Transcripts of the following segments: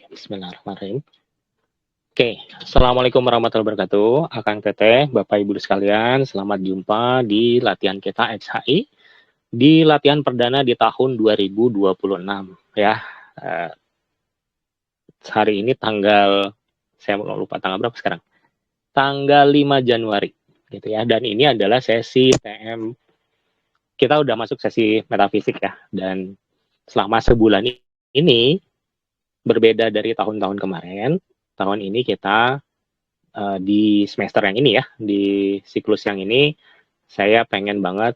Bismillahirrahmanirrahim. Oke, Assalamualaikum warahmatullahi wabarakatuh. Akang Teteh, Bapak Ibu sekalian, selamat jumpa di latihan kita XHI di latihan perdana di tahun 2026 ya. Eh, Hari ini saya lupa tanggal berapa sekarang. Tanggal 5 Januari gitu ya. Dan ini adalah sesi TM. Kita udah masuk sesi metafisik ya. Dan selama sebulan ini berbeda dari tahun-tahun kemarin. Tahun ini kita di semester yang ini ya, di siklus yang ini, saya pengen banget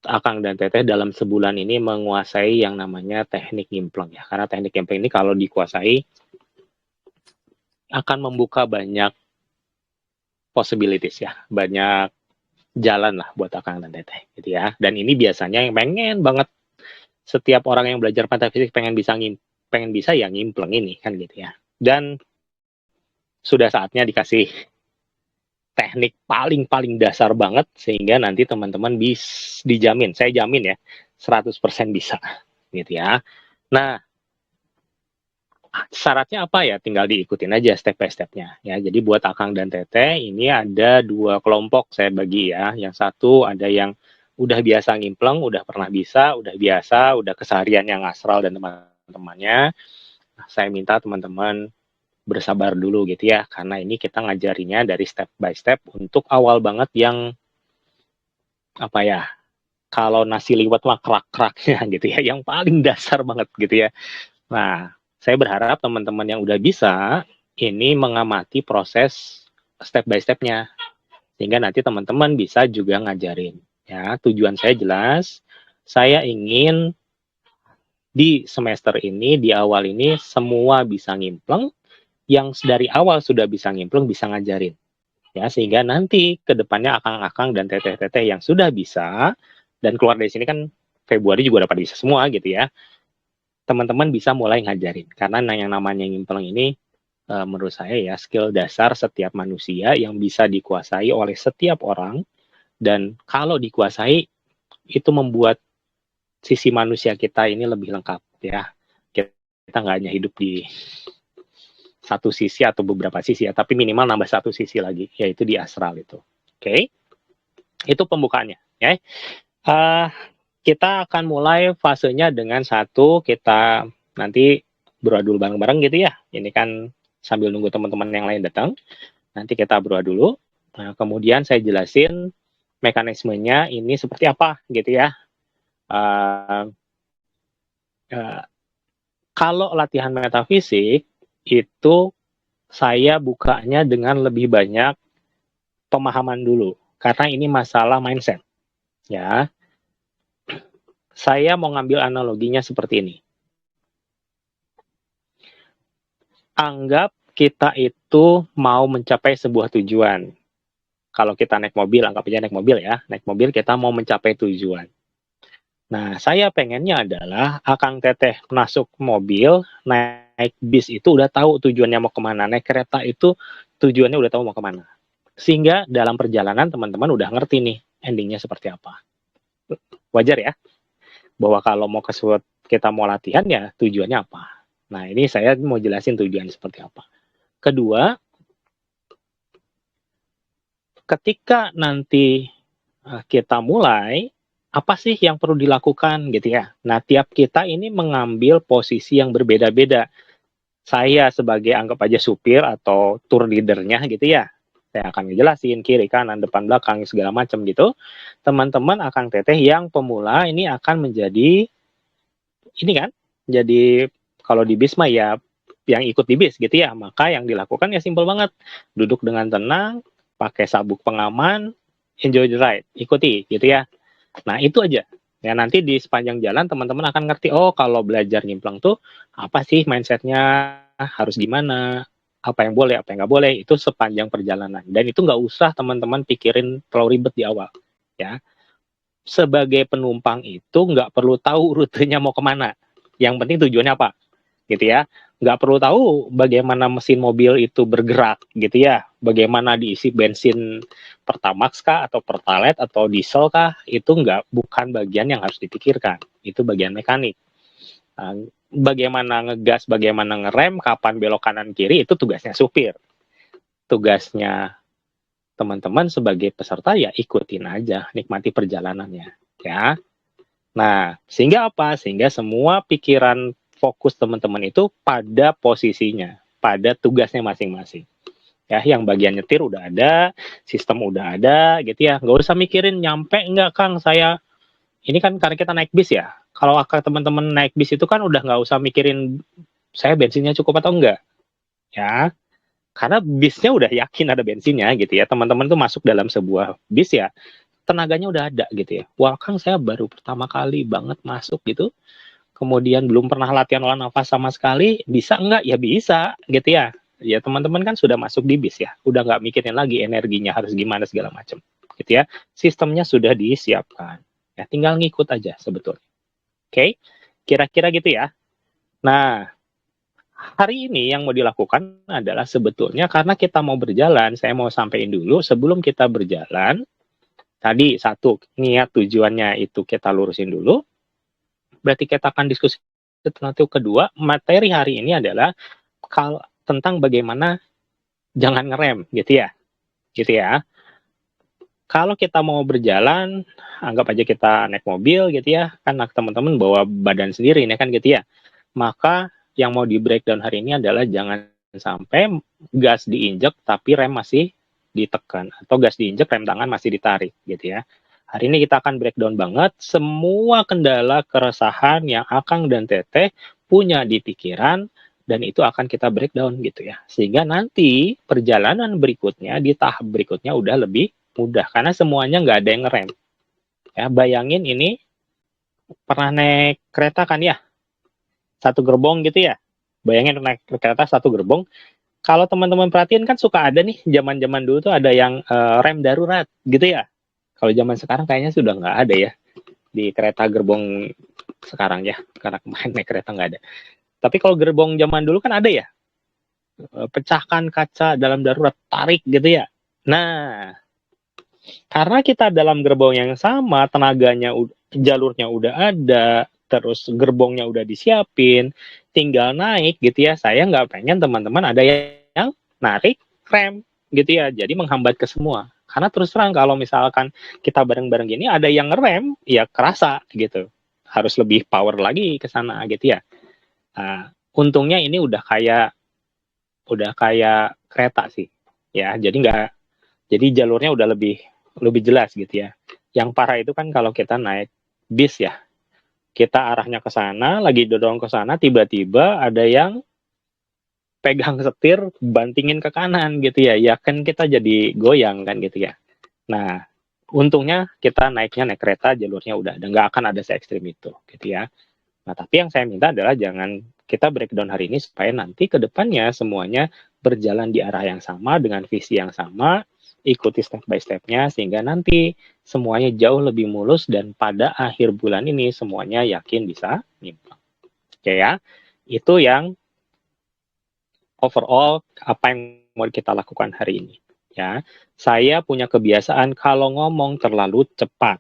Akang dan Teteh dalam sebulan ini menguasai yang namanya teknik nyimpleng ya. Karena teknik nyimpleng ini kalau dikuasai akan membuka banyak possibilities ya, banyak jalan lah buat Akang dan Teteh gitu ya. Dan ini biasanya yang pengen banget setiap orang yang belajar metafisik pengen bisa ya nyimpleng ini kan gitu ya. Dan sudah saatnya dikasih teknik paling dasar banget sehingga nanti teman-teman dijamin, saya jamin ya 100% bisa gitu ya. Nah, syaratnya apa ya? Tinggal diikutin aja step by stepnya ya. Jadi buat Akang dan Teteh ini ada 2 kelompok saya bagi ya. Yang satu ada yang udah biasa ngimpleng, udah pernah bisa, udah biasa, udah keseharian yang asral dan teman-temannya. Nah, saya minta teman-teman bersabar dulu gitu ya, karena ini kita ngajarinya dari step by step untuk awal banget yang apa ya, kalau nasi liwet mah kerak-keraknya gitu ya, yang paling dasar banget gitu ya. Nah, saya berharap teman-teman yang udah bisa ini mengamati proses step by stepnya, sehingga nanti teman-teman bisa juga ngajarin ya. Tujuan saya jelas, saya ingin di semester ini, di awal ini semua bisa ngimpleng, yang dari awal sudah bisa ngimpleng bisa ngajarin ya, sehingga nanti ke depannya akang-akang dan teteh-teteh yang sudah bisa dan keluar dari sini kan Februari juga dapat bisa semua gitu ya, teman-teman bisa mulai ngajarin karena yang namanya ngimpleng ini menurut saya ya skill dasar setiap manusia yang bisa dikuasai oleh setiap orang, dan kalau dikuasai itu membuat sisi manusia kita ini lebih lengkap ya. Kita nggak hanya hidup di satu sisi atau beberapa sisi ya, tapi minimal nambah satu sisi lagi, yaitu di astral itu. Oke, itu pembukaannya. Ya. Uh, kita akan mulai fasenya dengan kita nanti berdoa dulu bareng-bareng gitu ya. Ini kan sambil nunggu teman-teman yang lain datang. Nanti kita berdoa dulu. Nah, kemudian saya jelasin mekanismenya ini seperti apa gitu ya. Uh, uh, Kalau latihan metafisik itu saya bukanya dengan lebih banyak pemahaman dulu karena ini masalah mindset ya. Saya mau ngambil analoginya seperti ini. Anggap kita itu mau mencapai sebuah tujuan. Kalau kita naik mobil, anggap aja naik mobil ya. Naik mobil kita mau mencapai tujuan. Nah, saya pengennya adalah Akang Teteh masuk mobil, naik bis itu udah tahu tujuannya mau kemana. Naik kereta itu tujuannya udah tahu mau kemana. Sehingga dalam perjalanan teman-teman udah ngerti nih endingnya seperti apa. Wajar ya, bahwa kalau mau kita mau latihan ya tujuannya apa. Nah, ini saya mau jelasin tujuan seperti apa. Kedua, ketika nanti kita mulai, apa sih yang perlu dilakukan gitu ya. Nah, tiap kita ini mengambil posisi yang berbeda-beda. Saya sebagai anggap aja supir atau tour leadernya gitu ya. Saya akan ngejelasin kiri, kanan, depan, belakang, segala macam gitu. Teman-teman Akang Teteh yang pemula ini akan menjadi, ini kan, jadi kalau di bis mah ya yang ikut di bis gitu ya. Maka yang dilakukan ya simpel banget. Duduk dengan tenang, pakai sabuk pengaman, enjoy the ride, ikuti gitu ya. Nah, itu aja. Ya, nanti di sepanjang jalan teman-teman akan ngerti, oh kalau belajar nyimpleng tuh apa sih mindsetnya, harus gimana, apa yang boleh, apa yang nggak boleh, itu sepanjang perjalanan. Dan itu nggak usah teman-teman pikirin terlalu ribet di awal. Ya, sebagai penumpang itu nggak perlu tahu rutenya mau kemana. Yang penting tujuannya apa, gitu ya. Nggak perlu tahu bagaimana mesin mobil itu bergerak, gitu ya. Bagaimana diisi bensin Pertamax kah, atau Pertalite, atau diesel kah, itu bukan bagian yang harus dipikirkan. Itu bagian mekanik. Bagaimana ngegas, bagaimana ngerem, kapan belok kanan kiri, itu tugasnya supir. Tugasnya teman-teman sebagai peserta ya ikutin aja, nikmati perjalanannya, ya. Nah, sehingga apa? Sehingga semua pikiran fokus teman-teman itu pada posisinya, pada tugasnya masing-masing. Ya, yang bagian nyetir udah ada, sistem udah ada, gitu ya. Nggak usah mikirin nyampe nggak, Kang, saya. Ini kan karena kita naik bis ya. Kalau teman-teman naik bis itu kan udah nggak usah mikirin saya bensinnya cukup atau enggak, ya. Karena bisnya udah yakin ada bensinnya, gitu ya. Teman-teman tuh masuk dalam sebuah bis ya, tenaganya udah ada gitu ya. Wah, Kang, saya baru pertama kali banget masuk gitu. Kemudian belum pernah latihan olah nafas sama sekali, bisa enggak? Ya bisa, gitu ya. Ya teman-teman kan sudah masuk di bis ya, udah nggak mikirin lagi energinya harus gimana segala macam, gitu ya. Sistemnya sudah disiapkan. Ya, tinggal ngikut aja sebetulnya. Oke, kira-kira gitu ya. Nah, hari ini yang mau dilakukan adalah sebetulnya karena kita mau berjalan, saya mau sampaikan dulu sebelum kita berjalan. Tadi satu, niat tujuannya itu kita lurusin dulu. Berarti kita akan diskusi tentang itu. Kedua, materi hari ini adalah tentang bagaimana jangan ngerem, gitu ya. Gitu ya. Kalau kita mau berjalan, anggap aja kita naik mobil gitu ya, kan teman-teman bawa badan sendiri ini kan gitu ya. Maka yang mau di breakdown hari ini adalah jangan sampai gas diinjek tapi rem masih ditekan, atau gas diinjek rem tangan masih ditarik gitu ya. Hari ini kita akan breakdown banget semua kendala keresahan yang Akang dan Teteh punya di pikiran, dan itu akan kita breakdown gitu ya. Sehingga nanti perjalanan berikutnya di tahap berikutnya udah lebih mudah karena semuanya nggak ada yang ngerem. Ya, bayangin ini pernah naik kereta kan ya? Satu gerbong gitu ya. Bayangin naik kereta satu gerbong. Kalau teman-teman perhatiin kan suka ada nih, zaman-zaman dulu tuh ada yang rem darurat gitu ya. Kalau zaman sekarang kayaknya sudah nggak ada ya di kereta gerbong sekarang ya, karena kemarin naik kereta nggak ada. Tapi kalau gerbong zaman dulu kan ada ya, pecahkan kaca dalam darurat, tarik gitu ya. Nah, karena kita dalam gerbong yang sama, tenaganya, jalurnya udah ada, terus gerbongnya udah disiapin, tinggal naik gitu ya. Saya nggak pengen teman-teman ada yang narik rem gitu ya, jadi menghambat ke semua. Karena terus terang kalau misalkan kita bareng-bareng gini, ada yang ngerem, ya kerasa gitu. Harus lebih power lagi ke sana gitu ya. Nah, untungnya ini udah kayak kereta sih, ya. Jadi jalurnya udah lebih lebih jelas gitu ya. Yang parah itu kan kalau kita naik bis ya, kita arahnya ke sana, lagi dorong ke sana, tiba-tiba ada yang pegang setir, bantingin ke kanan gitu ya. Ya kan kita jadi goyang kan gitu ya. Nah, untungnya kita naik kereta, jalurnya udah ada, nggak akan ada se ekstrim itu gitu ya. Nah, tapi yang saya minta adalah jangan kita breakdown hari ini supaya nanti ke depannya semuanya berjalan di arah yang sama dengan visi yang sama, ikuti step by step-nya sehingga nanti semuanya jauh lebih mulus dan pada akhir bulan ini semuanya yakin bisa nyimpang. Oke ya, itu yang overall apa yang mau kita lakukan hari ini. Ya, saya punya kebiasaan kalau ngomong terlalu cepat.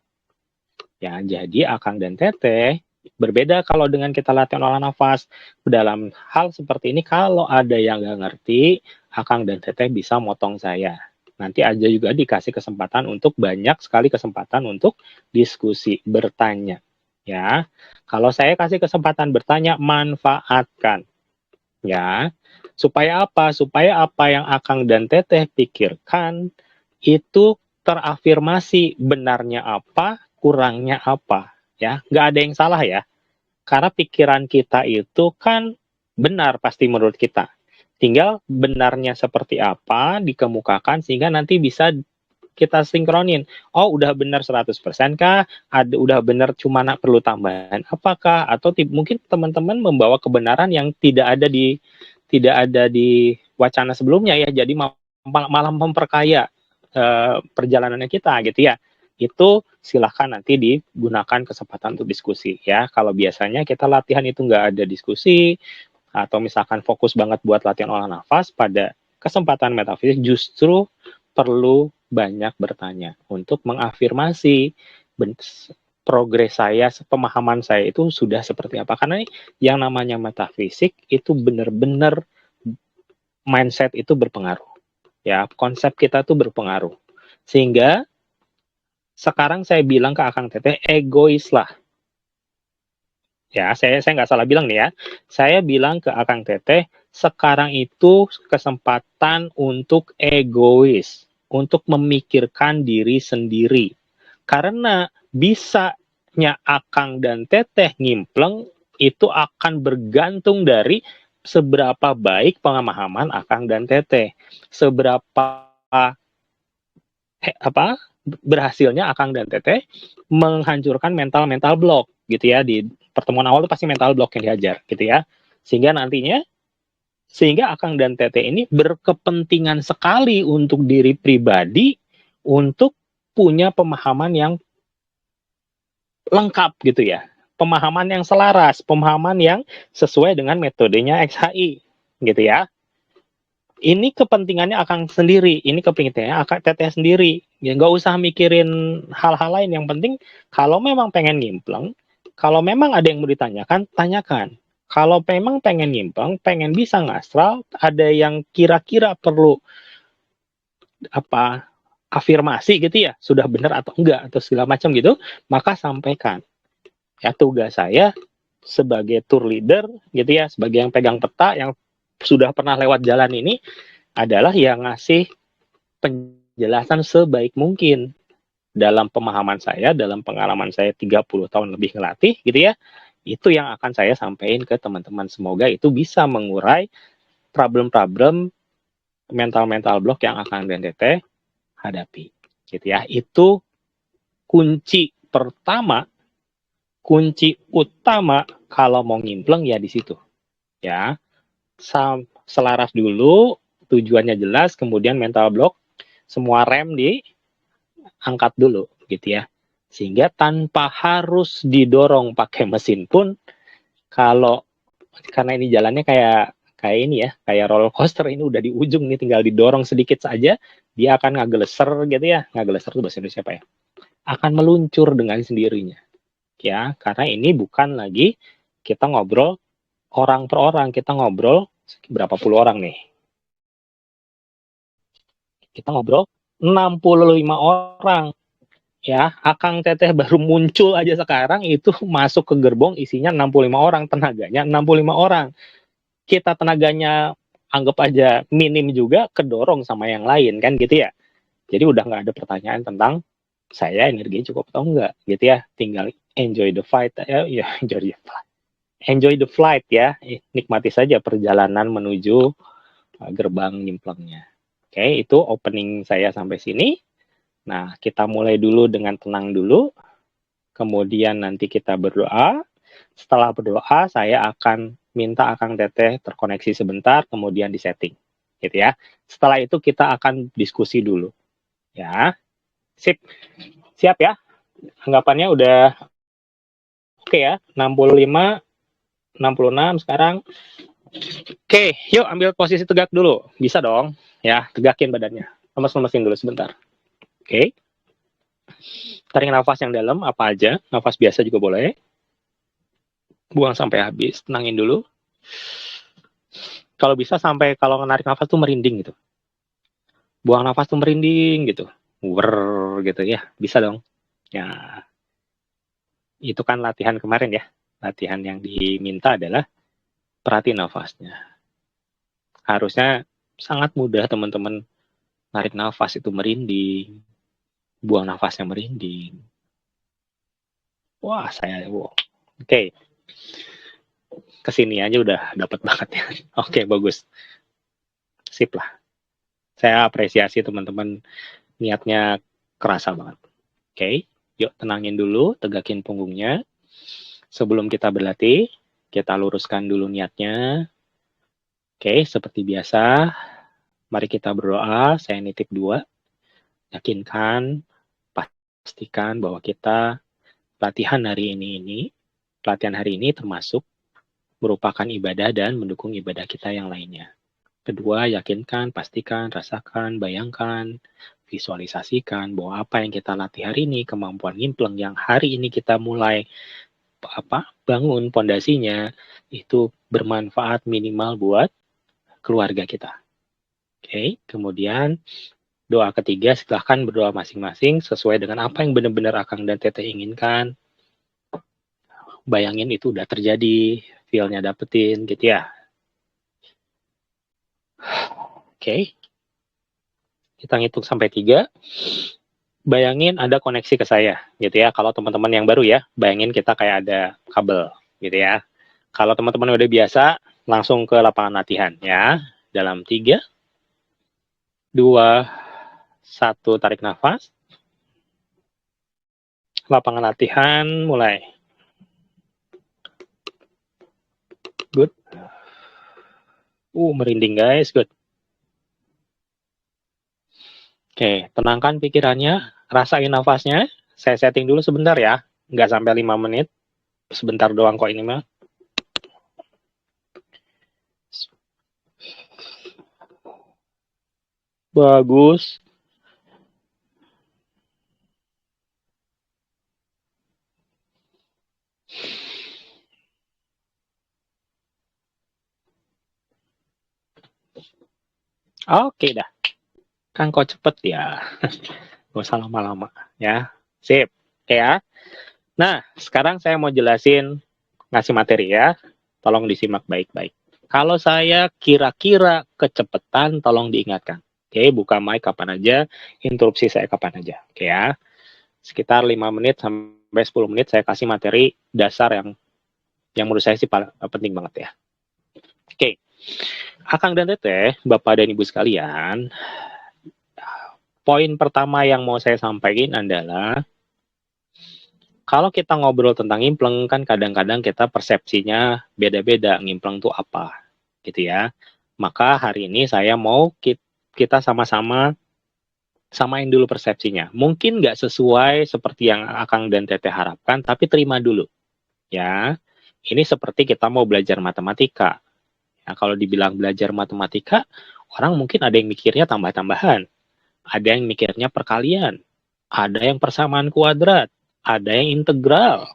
Ya, jadi Akang dan Teteh berbeda kalau dengan kita latihan olah nafas. Dalam hal seperti ini, kalau ada yang nggak ngerti, Akang dan Teteh bisa motong saya. Nanti aja juga dikasih kesempatan untuk banyak sekali kesempatan untuk diskusi, bertanya. Ya, kalau saya kasih kesempatan bertanya, manfaatkan. Ya, supaya apa? Supaya apa yang Akang dan Teteh pikirkan itu terafirmasi, benarnya apa, kurangnya apa, ya. Nggak ada yang salah ya. Karena pikiran kita itu kan benar pasti menurut kita. Tinggal benarnya seperti apa dikemukakan sehingga nanti bisa kita sinkronin. Oh, udah benar 100% kah? Udah benar cuma perlu tambahan apakah? Atau mungkin teman-teman membawa kebenaran yang tidak ada di wacana sebelumnya ya. Jadi malah memperkaya perjalanannya kita gitu ya. Itu silahkan nanti digunakan kesempatan untuk diskusi ya. Kalau biasanya kita latihan itu nggak ada diskusi, atau misalkan fokus banget buat latihan olah nafas, pada kesempatan metafisik justru perlu banyak bertanya untuk mengafirmasi progres saya, pemahaman saya itu sudah seperti apa. Karena yang namanya metafisik itu benar-benar mindset itu berpengaruh. Ya, konsep kita tuh berpengaruh. Sehingga sekarang saya bilang ke Akang Teteh, egois lah. Ya, saya nggak salah bilang nih ya. Saya bilang ke Akang Teteh, sekarang itu kesempatan untuk egois, untuk memikirkan diri sendiri. Karena bisanya Akang dan Teteh ngimpleng itu akan bergantung dari seberapa baik pemahaman Akang dan Teteh, seberapa berhasilnya Akang dan Teteh menghancurkan mental block gitu ya. Di pertemuan awal itu pasti mental block yang dihajar gitu ya, sehingga Akang dan Teteh ini berkepentingan sekali untuk diri pribadi untuk punya pemahaman yang lengkap gitu ya, pemahaman yang selaras, pemahaman yang sesuai dengan metodenya XHI gitu ya. Ini kepentingannya Akang sendiri, ini kepentingannya Akang Teteh sendiri. Ya nggak usah mikirin hal-hal lain. Yang penting kalau memang pengen ngimpleng, kalau memang ada yang mau ditanyakan, tanyakan. Kalau memang pengen ngimpleng, pengen bisa ngastral, ada yang kira-kira perlu apa afirmasi gitu ya, sudah benar atau enggak atau segala macam gitu, maka sampaikan. Ya tugas saya sebagai tour leader gitu ya, sebagai yang pegang peta, yang sudah pernah lewat jalan ini, adalah yang ngasih penjelasan sebaik mungkin dalam pemahaman saya, dalam pengalaman saya 30 tahun lebih ngelatih gitu ya. Itu yang akan saya sampaikan ke teman-teman. Semoga itu bisa mengurai problem-problem mental block yang akan BNTT hadapi. Gitu ya. Itu kunci pertama, kunci utama kalau mau ngimpleng ya di situ. Ya. Selaras dulu, tujuannya jelas, kemudian mental block, semua rem diangkat dulu gitu ya. Sehingga tanpa harus didorong pakai mesin pun, kalau karena ini jalannya kayak ini ya, kayak roller coaster, ini udah di ujung nih, tinggal didorong sedikit saja, dia akan ngageleser gitu ya. Ngageleser itu bahasa Indonesia apa ya? Akan meluncur dengan sendirinya. Ya, karena ini bukan lagi kita ngobrol orang per orang, kita ngobrol berapa puluh orang nih. Kita ngobrol 65 orang. Ya, Akang Teteh baru muncul aja sekarang itu masuk ke gerbong isinya 65 orang, tenaganya 65 orang. Kita tenaganya anggap aja minim juga, kedorong sama yang lain kan gitu ya. Jadi udah nggak ada pertanyaan tentang saya energinya cukup atau enggak gitu ya. Tinggal enjoy the fight ya, enjoy the flight ya. Nikmati saja perjalanan menuju gerbang nyimplengnya. Oke, itu opening saya sampai sini. Nah, kita mulai dulu dengan tenang dulu. Kemudian nanti kita berdoa. Setelah berdoa, saya akan minta Akang Teteh terkoneksi sebentar, kemudian disetting. Gitu ya. Setelah itu kita akan diskusi dulu. Ya. Sip. Siap ya? Anggapannya udah oke ya. 65, 66 sekarang. Oke, yuk ambil posisi tegak dulu. Bisa dong. Ya, tegakin badannya. Lemes-lemesin dulu sebentar. Oke. Tarik nafas yang dalam, apa aja. Nafas biasa juga boleh. Buang sampai habis. Tenangin dulu. Kalau bisa sampai kalau menarik nafas tuh merinding gitu. Buang nafas tuh merinding gitu. Gitu ya. Bisa dong. Ya, itu kan latihan kemarin ya. Latihan yang diminta adalah perhatiin nafasnya. Harusnya sangat mudah teman-teman narik nafas itu merinding. Buang nafasnya merinding. Wah, Oke. Kesini aja udah dapat banget ya. Oke, bagus. Sip lah. Saya apresiasi teman-teman, niatnya kerasa banget. Oke, yuk tenangin dulu, tegakin punggungnya. Sebelum kita berlatih, kita luruskan dulu niatnya. Oke, seperti biasa, mari kita berdoa. Saya nitip 2. Yakinkan, pastikan bahwa kita latihan hari ini termasuk merupakan ibadah dan mendukung ibadah kita yang lainnya. Kedua, yakinkan, pastikan, rasakan, bayangkan, visualisasikan bahwa apa yang kita latih hari ini, kemampuan ngimpleng yang hari ini kita mulai bangun pondasinya, itu bermanfaat minimal buat keluarga kita. Oke, kemudian doa ketiga, silahkan berdoa masing-masing sesuai dengan apa yang benar-benar Akang dan Teteh inginkan. Bayangin itu udah terjadi, feel-nya dapetin gitu ya. Oke, kita ngitung sampai 3. Bayangin ada koneksi ke saya gitu ya. Kalau teman-teman yang baru ya, bayangin kita kayak ada kabel gitu ya. Kalau teman-teman udah biasa, langsung ke lapangan latihan ya. Dalam 3, 2, 1, tarik nafas. Lapangan latihan mulai. Good. Merinding guys, good. Oke, tenangkan pikirannya, rasain nafasnya. Saya setting dulu sebentar ya, nggak sampai 5 menit. Sebentar doang kok ini mah. Bagus. Oke dah. Kan kok cepet ya. Gak usah lama-lama ya. Sip. Oke ya. Nah, sekarang saya mau jelasin ngasih materi ya. Tolong disimak baik-baik. Kalau saya kira-kira kecepatan, tolong diingatkan. Oke, buka mic kapan aja, interupsi saya kapan aja. Oke ya. Sekitar 5 menit sampai 10 menit saya kasih materi dasar yang menurut saya sih penting banget ya. Oke. Akang dan Teteh, Bapak dan Ibu sekalian, poin pertama yang mau saya sampaikan adalah kalau kita ngobrol tentang ngimpleng, kan kadang-kadang kita persepsinya beda-beda, ngimpleng itu apa, gitu ya. Maka hari ini saya mau kita sama-sama samain dulu persepsinya. Mungkin nggak sesuai seperti yang Akang dan Teteh harapkan, tapi terima dulu, ya. Ini seperti kita mau belajar matematika. Nah, kalau dibilang belajar matematika, orang mungkin ada yang mikirnya tambah-tambahan, ada yang mikirnya perkalian, ada yang persamaan kuadrat, ada yang integral,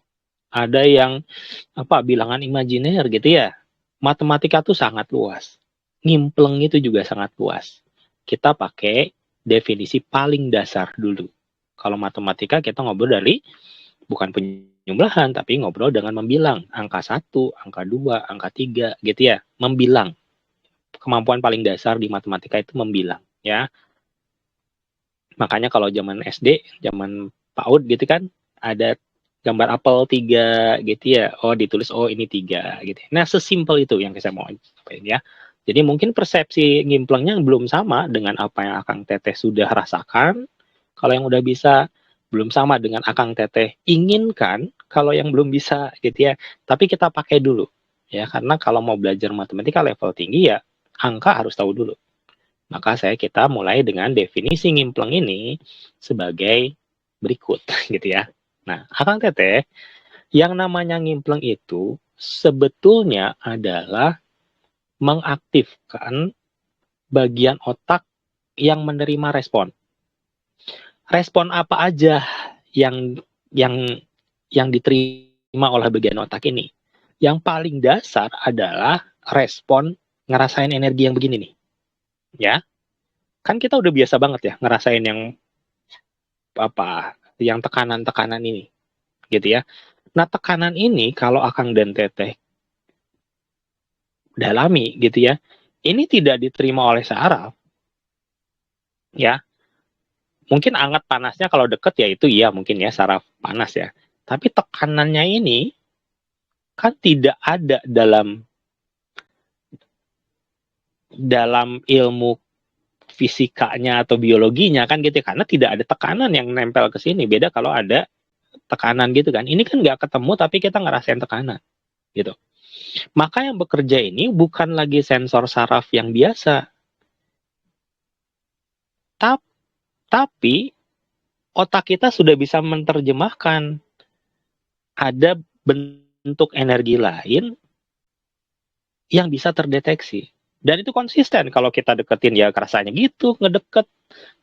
ada yang bilangan imajiner gitu ya. Matematika tuh sangat luas. Ngimpleng itu juga sangat luas. Kita pakai definisi paling dasar dulu. Kalau matematika kita ngobrol dari bukan penjumlahan, tapi ngobrol dengan membilang. Angka 1, angka 2, angka 3 gitu ya. Membilang. Kemampuan paling dasar di matematika itu membilang ya. Makanya kalau zaman SD, zaman PAUD gitu kan, ada gambar apel 3 gitu ya. Oh, ditulis ini 3 gitu. Nah, sesimpel itu yang saya mau sampaikan ya. Jadi mungkin persepsi ngimplengnya belum sama dengan apa yang Akang Teteh sudah rasakan. Kalau yang udah bisa belum sama dengan Akang Teteh inginkan, kalau yang belum bisa gitu ya. Tapi kita pakai dulu ya, karena kalau mau belajar matematika level tinggi ya angka harus tahu dulu. Maka kita mulai dengan definisi ngimpleng ini sebagai berikut gitu ya. Nah, Akang Teteh, yang namanya ngimpleng itu sebetulnya adalah mengaktifkan bagian otak yang menerima respon. Respon apa aja yang yang diterima oleh bagian otak ini? Yang paling dasar adalah respon ngerasain energi yang begini nih. Ya, kan kita udah biasa banget ya ngerasain yang tekanan-tekanan ini gitu ya. Nah, tekanan ini kalau Akang dan Teteh dalami gitu ya, ini tidak diterima oleh saraf ya. Mungkin anget panasnya kalau deket ya itu iya mungkin ya saraf panas ya. Tapi tekanannya ini kan tidak ada dalam ilmu fisikanya atau biologinya kan gitu ya, karena tidak ada tekanan yang nempel ke sini. Beda kalau ada tekanan gitu kan. Ini kan nggak ketemu tapi kita ngerasain tekanan gitu. Maka yang bekerja ini bukan lagi sensor saraf yang biasa. Tapi otak kita sudah bisa menerjemahkan ada bentuk energi lain yang bisa terdeteksi. Dan itu konsisten, kalau kita deketin ya kerasanya gitu, ngedeket,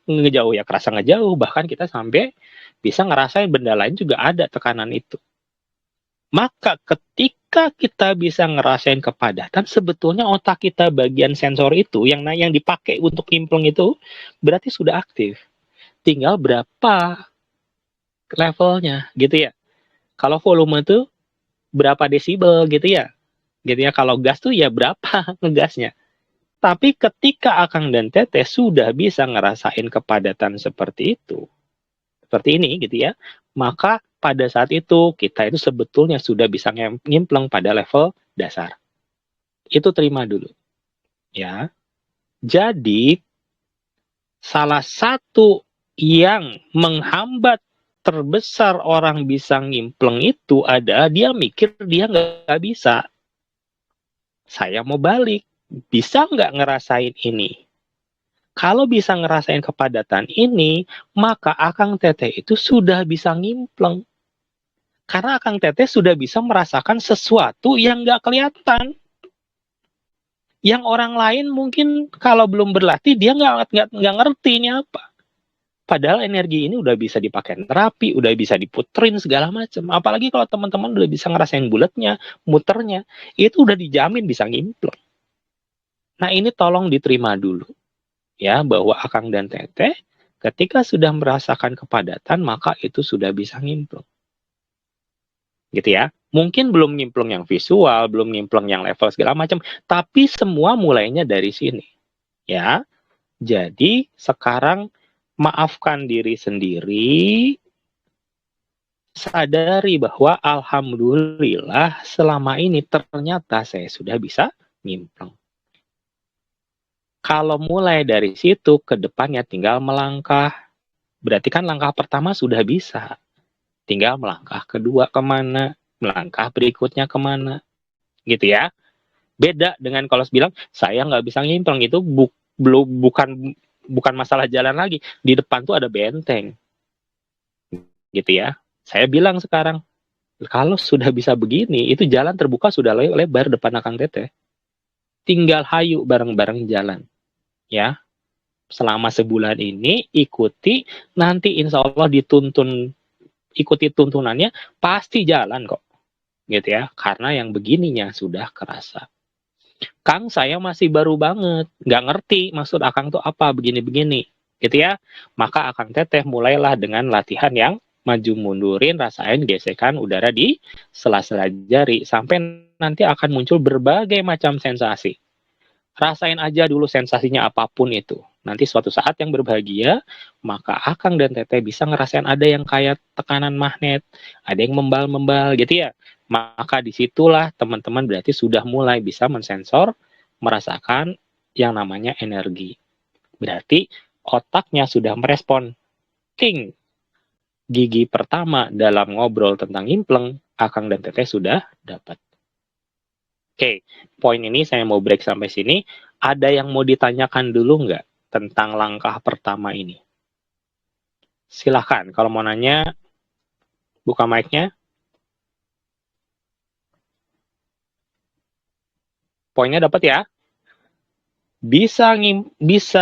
ngejauh ya kerasa ngejauh, bahkan kita sampai bisa ngerasain benda lain juga ada tekanan itu. Maka ketika kita bisa ngerasain kepadatan, sebetulnya otak kita bagian sensor itu yang dipakai untuk nyimpleng itu berarti sudah aktif. Tinggal berapa levelnya gitu ya. Kalau volume tuh berapa desibel gitu ya. Gitu ya. Kalau gas tuh ya berapa ngegasnya. Tapi ketika Akang dan Teteh sudah bisa ngerasain kepadatan seperti itu, seperti ini gitu ya, maka pada saat itu kita itu sebetulnya sudah bisa nyimpleng pada level dasar. Itu terima dulu ya. Jadi salah satu yang menghambat terbesar orang bisa ngimpleng itu ada dia mikir dia nggak bisa. Saya mau balik, bisa nggak ngerasain ini? Kalau bisa ngerasain kepadatan ini, maka Akang Teteh itu sudah bisa ngimpleng. Karena Akang Teteh sudah bisa merasakan sesuatu yang nggak kelihatan. Yang orang lain mungkin kalau belum berlatih, dia nggak ngerti ini apa. Padahal energi ini udah bisa dipakai terapi, udah bisa diputerin segala macam. Apalagi kalau teman-teman udah bisa ngerasain bulatnya, muternya, itu udah dijamin bisa ngimpleng. Nah ini tolong diterima dulu ya bahwa Akang dan Teteh ketika sudah merasakan kepadatan maka itu sudah bisa ngimpleng. Gitu ya. Mungkin belum nyimpleng yang visual, belum nyimpleng yang level segala macam, tapi semua mulainya dari sini. Ya. Jadi sekarang maafkan diri sendiri, sadari bahwa alhamdulillah selama ini ternyata saya sudah bisa nyimpleng. Kalau mulai dari situ ke depannya tinggal melangkah. Berarti kan langkah pertama sudah bisa. Tinggal melangkah kedua kemana, melangkah berikutnya kemana. Gitu ya. Beda dengan kalau bilang, saya nggak bisa nyimpleng. Itu bukan masalah jalan lagi. Di depan tuh ada benteng. Gitu ya. Saya bilang sekarang, kalau sudah bisa begini, itu jalan terbuka sudah lebar depan Akang Teteh. Tinggal hayu bareng-bareng jalan. Ya, selama sebulan ini ikuti, nanti insya Allah ikuti tuntunannya, pasti jalan kok. Gitu ya, karena yang begininya sudah kerasa. Kang, saya masih baru banget, nggak ngerti maksud Akang tuh apa, begini-begini. Gitu ya, maka Akang Teteh mulailah dengan latihan yang maju mundurin, rasain gesekan udara di sela-sela jari, sampai nanti akan muncul berbagai macam sensasi. Rasain aja dulu sensasinya apapun itu. Nanti suatu saat yang berbahagia, maka Akang dan Teteh bisa ngerasain ada yang kayak tekanan magnet, ada yang membal-membal gitu ya. Maka disitulah teman-teman berarti sudah mulai bisa mensensor, merasakan yang namanya energi. Berarti otaknya sudah merespon. Ting, gigi pertama dalam ngobrol tentang impleng, Akang dan Teteh sudah dapat. Oke, poin ini saya mau break sampai sini. Ada yang mau ditanyakan dulu nggak tentang langkah pertama ini? Silahkan, kalau mau nanya, buka mic-nya. Poinnya dapat ya? Bisa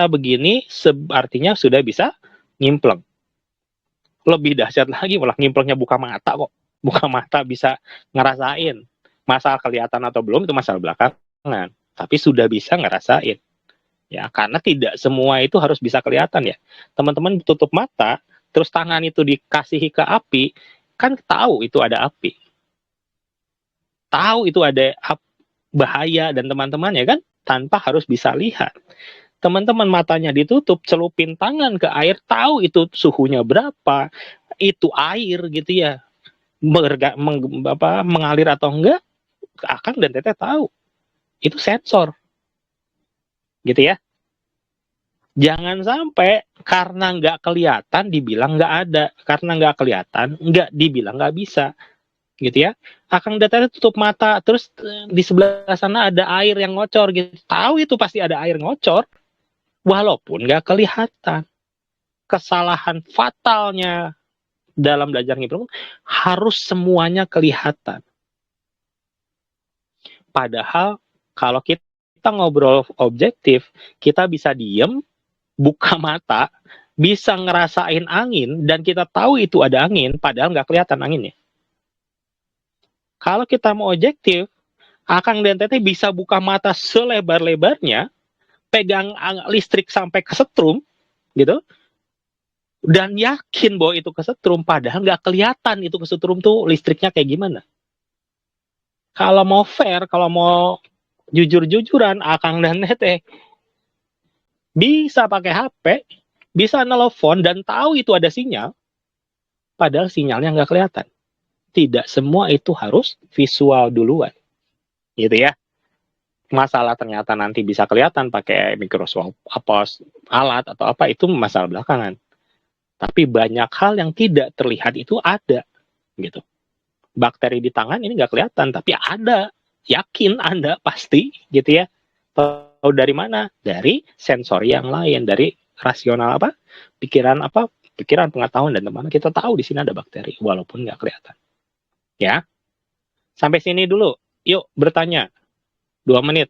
begini, artinya sudah bisa ngimpleng. Lebih dahsyat lagi, malah ngimplengnya buka mata kok. Buka mata bisa ngerasain. Masalah kelihatan atau belum, itu masalah belakangan. Tapi sudah bisa ngerasain. Ya, karena tidak semua itu harus bisa kelihatan ya. Teman-teman tutup mata, terus tangan itu dikasihi ke api, kan tahu itu ada api. Tahu itu ada bahaya dan teman-temannya kan tanpa harus bisa lihat. Teman-teman matanya ditutup, celupin tangan ke air, tahu itu suhunya berapa, itu air gitu ya. Mengalir atau enggak, Akang dan Teteh tahu. Itu sensor. Gitu ya. Jangan sampai karena nggak kelihatan dibilang nggak ada, karena nggak kelihatan nggak dibilang nggak bisa, gitu ya. Akang Teteh tutup mata, terus di sebelah sana ada air yang ngocor, gitu. Tahu itu pasti ada air ngocor, walaupun nggak kelihatan. Kesalahan fatalnya dalam belajar ngimplung harus semuanya kelihatan. Padahal kalau kita kita ngobrol objektif, kita bisa diem, buka mata, bisa ngerasain angin, dan kita tahu itu ada angin, padahal nggak kelihatan anginnya. Kalau kita mau objektif, Akang dan Teteh bisa buka mata selebar-lebarnya, pegang listrik sampai kesetrum, gitu, dan yakin bahwa itu kesetrum, padahal nggak kelihatan itu kesetrum tuh listriknya kayak gimana. Kalau mau fair, kalau mau jujur-jujuran, Akang dan Teteh bisa pakai HP, bisa nelfon dan tahu itu ada sinyal, padahal sinyalnya nggak kelihatan. Tidak semua itu harus visual duluan, gitu ya. Masalah ternyata nanti bisa kelihatan pakai Microsoft apa alat atau apa, itu masalah belakangan. Tapi banyak hal yang tidak terlihat itu ada, gitu. Bakteri di tangan ini nggak kelihatan, tapi ada. Yakin Anda pasti, gitu ya. Tahu dari mana? Dari sensori yang lain, dari rasional apa? Pikiran, pengetahuan, dan teman. Kita tahu di sini ada bakteri, walaupun nggak kelihatan. Ya, sampai sini dulu. Yuk bertanya. 2 menit.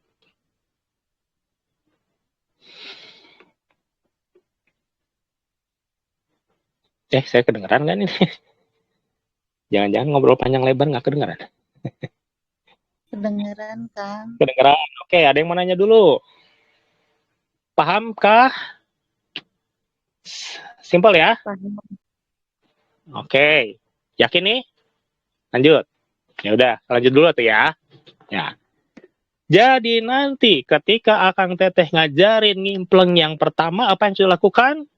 Saya kedengeran nggak nih? Jangan-jangan ngobrol panjang lebar nggak kedengeran? Kedengeran, Kang. Kedengeran. Oke, ada yang mau nanya dulu. Pahamkah? Simpel ya? Paham. Oke. Yakin nih? Lanjut. Ya udah, lanjut dulu tuh ya. Ya. Jadi nanti ketika Akang Teteh ngajarin ngimpleng yang pertama, apa yang sudah lakukan?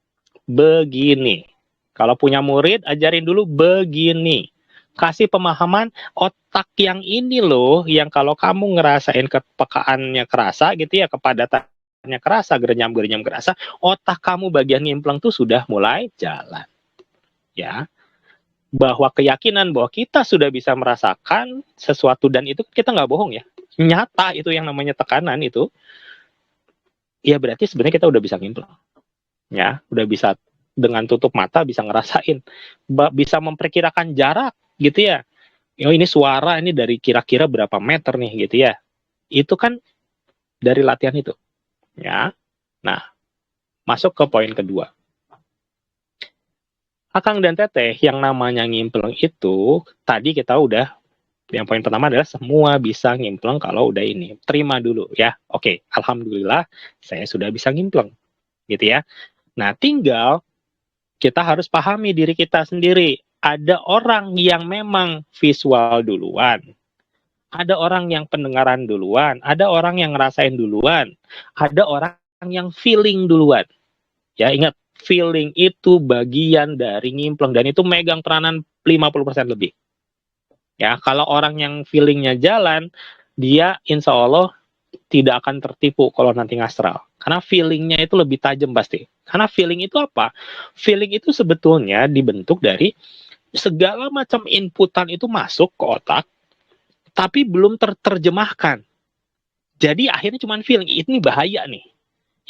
Begini. Kalau punya murid, ajarin dulu begini. Kasih pemahaman otak yang ini loh, yang kalau kamu ngerasain kepekaannya kerasa gitu ya, kepadatannya kerasa, gerenyam-gerenyam kerasa, otak kamu bagian ngimpleng tuh sudah mulai jalan. Ya. Bahwa keyakinan bahwa kita sudah bisa merasakan sesuatu, dan itu kita nggak bohong ya. Nyata itu yang namanya tekanan itu, ya berarti sebenarnya kita udah bisa ngimpleng. Ya, udah bisa dengan tutup mata bisa ngerasain, bisa memperkirakan jarak gitu ya. Oh, ini suara ini dari kira-kira berapa meter nih gitu ya. Itu kan dari latihan itu. Ya. Nah, masuk ke poin kedua. Akang dan Teteh yang namanya ngimpleng itu tadi kita udah, yang poin pertama adalah semua bisa ngimpleng kalau udah ini. Terima dulu ya. Oke, alhamdulillah saya sudah bisa ngimpleng. Gitu ya. Nah, tinggal kita harus pahami diri kita sendiri. Ada orang yang memang visual duluan. Ada orang yang pendengaran duluan. Ada orang yang ngerasain duluan. Ada orang yang feeling duluan. Ya, ingat, feeling itu bagian dari ngimpleng. Dan itu megang peranan 50% lebih. Ya, kalau orang yang feelingnya jalan, dia insya Allah tidak akan tertipu kalau nanti ngastral. Karena feelingnya itu lebih tajam pasti. Karena feeling itu apa? Feeling itu sebetulnya dibentuk dari segala macam inputan itu masuk ke otak, tapi belum terjemahkan. Jadi akhirnya cuma feeling. Ini bahaya nih.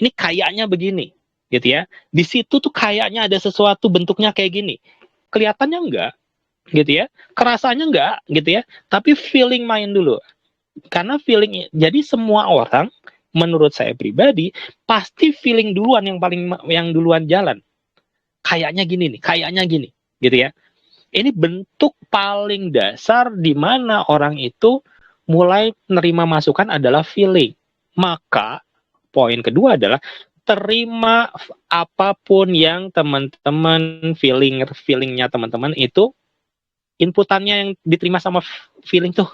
Ini kayaknya begini, gitu ya. Di situ tuh kayaknya ada sesuatu bentuknya kayak gini. Kelihatannya enggak, gitu ya. Kerasanya enggak, gitu ya. Tapi feeling main dulu. Karena feeling, jadi semua orang menurut saya pribadi pasti feeling duluan yang duluan jalan. Kayaknya gini nih, kayaknya gini, gitu ya. Ini bentuk paling dasar di mana orang itu mulai menerima masukan adalah feeling. Maka poin kedua adalah terima apapun yang teman-teman feelingnya teman-teman itu, inputannya yang diterima sama feeling tuh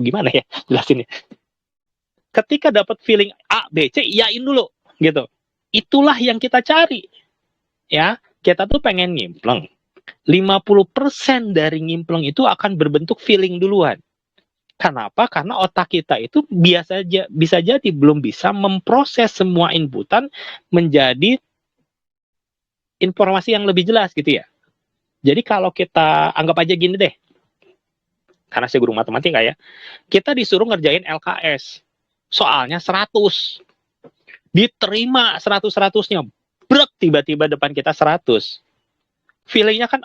gimana ya jelasinnya. Ketika dapat feeling A, B, C, iyain dulu gitu. Itulah yang kita cari. Ya, kita tuh pengen ngimpleng. 50% dari ngimpleng itu akan berbentuk feeling duluan. Kenapa? Karena otak kita itu bisa jadi belum bisa memproses semua inputan menjadi informasi yang lebih jelas gitu ya. Jadi kalau kita anggap aja gini deh, karena saya guru matematika ya, kita disuruh ngerjain LKS. Soalnya 100. Diterima 100-100-nya. Brek, tiba-tiba depan kita 100. Feelingnya kan,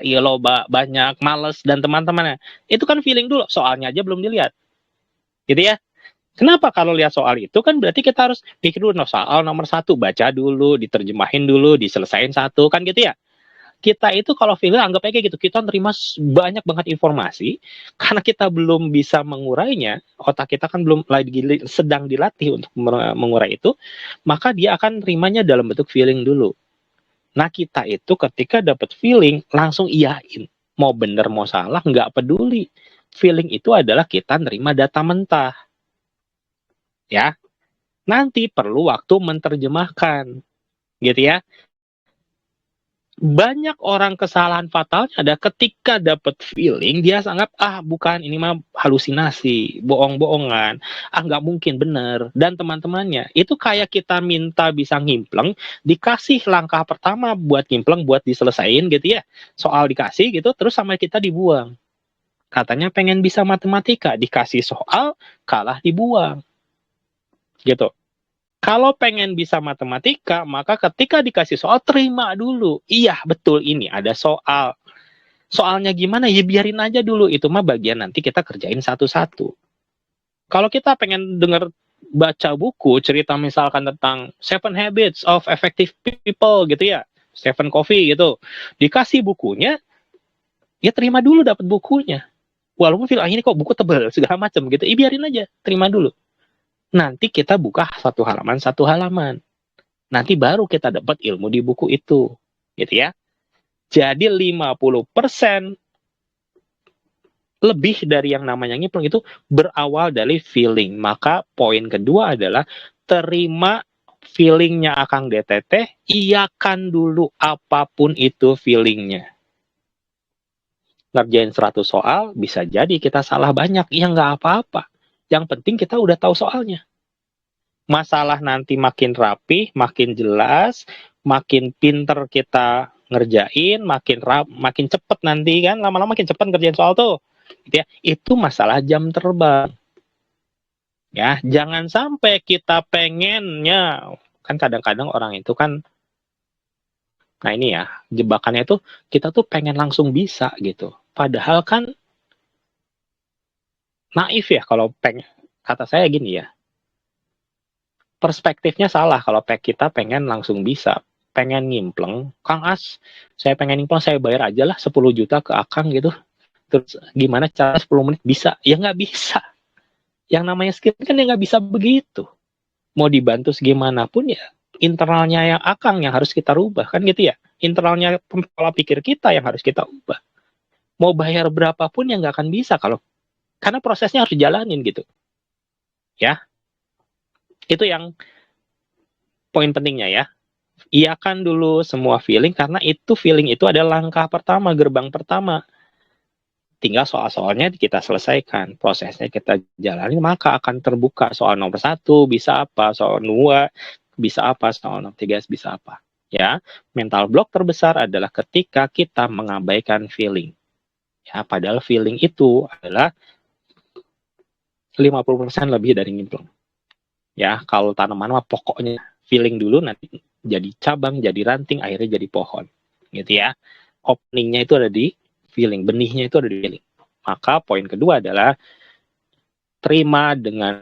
iya loh banyak, males, dan teman-temannya. Itu kan feeling dulu, soalnya aja belum dilihat. Gitu ya. Kenapa? Kalau lihat soal itu kan berarti kita harus pikir dulu, soal nomor satu, baca dulu, diterjemahin dulu, diselesain satu, kan gitu ya. Kita itu kalau feeling anggap aja gitu, kita nerima banyak banget informasi, karena kita belum bisa mengurainya, otak kita kan belum lagi sedang dilatih untuk mengurai itu, maka dia akan nerimanya dalam bentuk feeling dulu. Nah kita itu ketika dapat feeling, langsung iyain. Mau bener mau salah, nggak peduli. Feeling itu adalah kita nerima data mentah. Ya, nanti perlu waktu menerjemahkan, gitu ya. Banyak orang kesalahan fatalnya ada ketika dapat feeling dia anggap bukan, ini mah halusinasi, bohong-bohongan, nggak mungkin bener, dan teman-temannya itu kayak kita minta bisa ngimpleng, dikasih langkah pertama buat ngimpleng, buat diselesain gitu ya, soal dikasih gitu, terus sama kita dibuang. Katanya pengen bisa matematika, dikasih soal kalah dibuang gitu. Kalau pengen bisa matematika, maka ketika dikasih soal, terima dulu. Iya, betul, ini ada soal. Soalnya gimana? Ya biarin aja dulu. Itu mah bagian nanti kita kerjain satu-satu. Kalau kita pengen denger baca buku, cerita misalkan tentang Seven Habits of Effective People gitu ya, Stephen Covey gitu, dikasih bukunya, ya terima dulu dapat bukunya. Walaupun ini kok buku tebal, segala macam gitu, biarin aja, terima dulu. Nanti kita buka satu halaman. Nanti baru kita dapat ilmu di buku itu, gitu ya. Jadi 50% lebih dari yang namanya ngipeng itu berawal dari feeling. Maka poin kedua adalah terima feelingnya Akang DTT, iakan dulu apapun itu feelingnya. Ngerjain 100 soal, bisa jadi kita salah banyak, ya nggak apa-apa. Yang penting kita udah tahu soalnya. Masalah nanti makin rapi, makin jelas, makin pinter kita ngerjain, makin cepet nanti kan, lama-lama makin cepet ngerjain soal tuh, gitu ya. Itu masalah jam terbang. Ya, jangan sampai kita pengennya, kan kadang-kadang orang itu kan, nah ini ya, jebakannya itu kita tuh pengen langsung bisa gitu. Padahal kan naif ya kalau pengen, kata saya gini ya, perspektifnya salah kalau kita pengen langsung bisa, pengen ngimpleng, Kang As, saya pengen ngimpleng, saya bayar aja lah 10 juta ke Akang gitu. Terus gimana cara 10 menit bisa? Ya nggak bisa. Yang namanya skill kan ya nggak bisa begitu. Mau dibantu segimanapun ya, internalnya yang Akang yang harus kita rubah, kan gitu ya. Internalnya pola pikir kita yang harus kita ubah. Mau bayar berapapun ya nggak akan bisa kalau, karena prosesnya harus dijalanin gitu. Ya, itu yang poin pentingnya ya. Iakan dulu semua feeling, karena itu feeling itu adalah langkah pertama, gerbang pertama. Tinggal soal-soalnya kita selesaikan, prosesnya kita jalani, maka akan terbuka soal nomor 1 bisa apa, soal 2 bisa apa, soal nomor 3 bisa apa. Ya, mental block terbesar adalah ketika kita mengabaikan feeling. Ya, padahal feeling itu adalah 50% lebih dari nyemplung. Ya, kalau tanaman mah pokoknya feeling dulu, nanti jadi cabang, jadi ranting, akhirnya jadi pohon. Gitu ya. Openingnya itu ada di feeling, benihnya itu ada di feeling. Maka poin kedua adalah terima dengan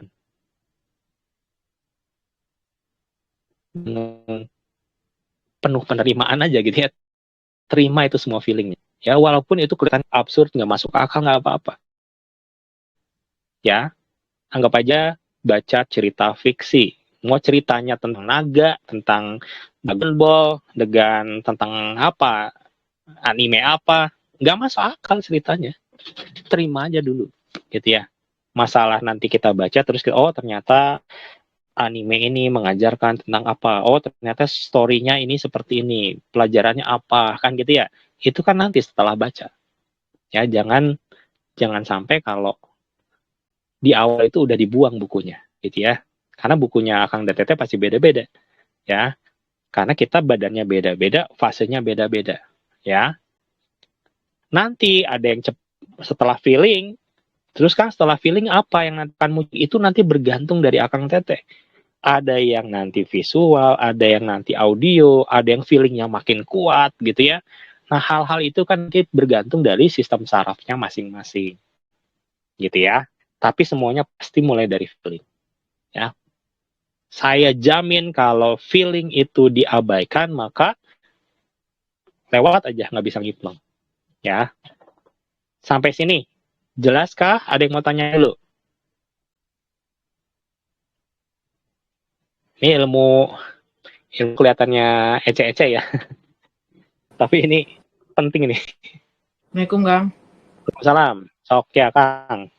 penuh penerimaan aja gitu ya. Terima itu semua feelingnya. Ya, walaupun itu kelihatan absurd, nggak masuk akal, nggak apa-apa. Ya, anggap aja baca cerita fiksi. Mau ceritanya tentang naga, tentang Dragon Ball, tentang apa, anime apa, nggak masuk akal ceritanya. Terima aja dulu, gitu ya. Masalah nanti kita baca terus, oh ternyata anime ini mengajarkan tentang apa, oh ternyata story-nya ini seperti ini, pelajarannya apa, kan gitu ya. Itu kan nanti setelah baca. Ya, jangan sampai kalau di awal itu udah dibuang bukunya, gitu ya. Karena bukunya Kang DTT pasti beda-beda, ya. Karena kita badannya beda-beda, fasenya beda-beda, ya. Nanti ada yang setelah feeling, terus kan setelah feeling apa yang akan muncul itu nanti bergantung dari Akang Teteh. Ada yang nanti visual, ada yang nanti audio, ada yang feelingnya makin kuat gitu ya. Nah, hal-hal itu kan bergantung dari sistem sarafnya masing-masing. Gitu ya. Tapi semuanya pasti mulai dari feeling. Ya, saya jamin kalau feeling itu diabaikan, maka lewat aja, nggak bisa ngimpleng. Ya, sampai sini. Jelaskah? Ada yang mau tanya dulu? Ini ilmu kelihatannya ece-ece ya, tapi ini penting nih. Assalamualaikum Kang. Salam. Sok ya Kang.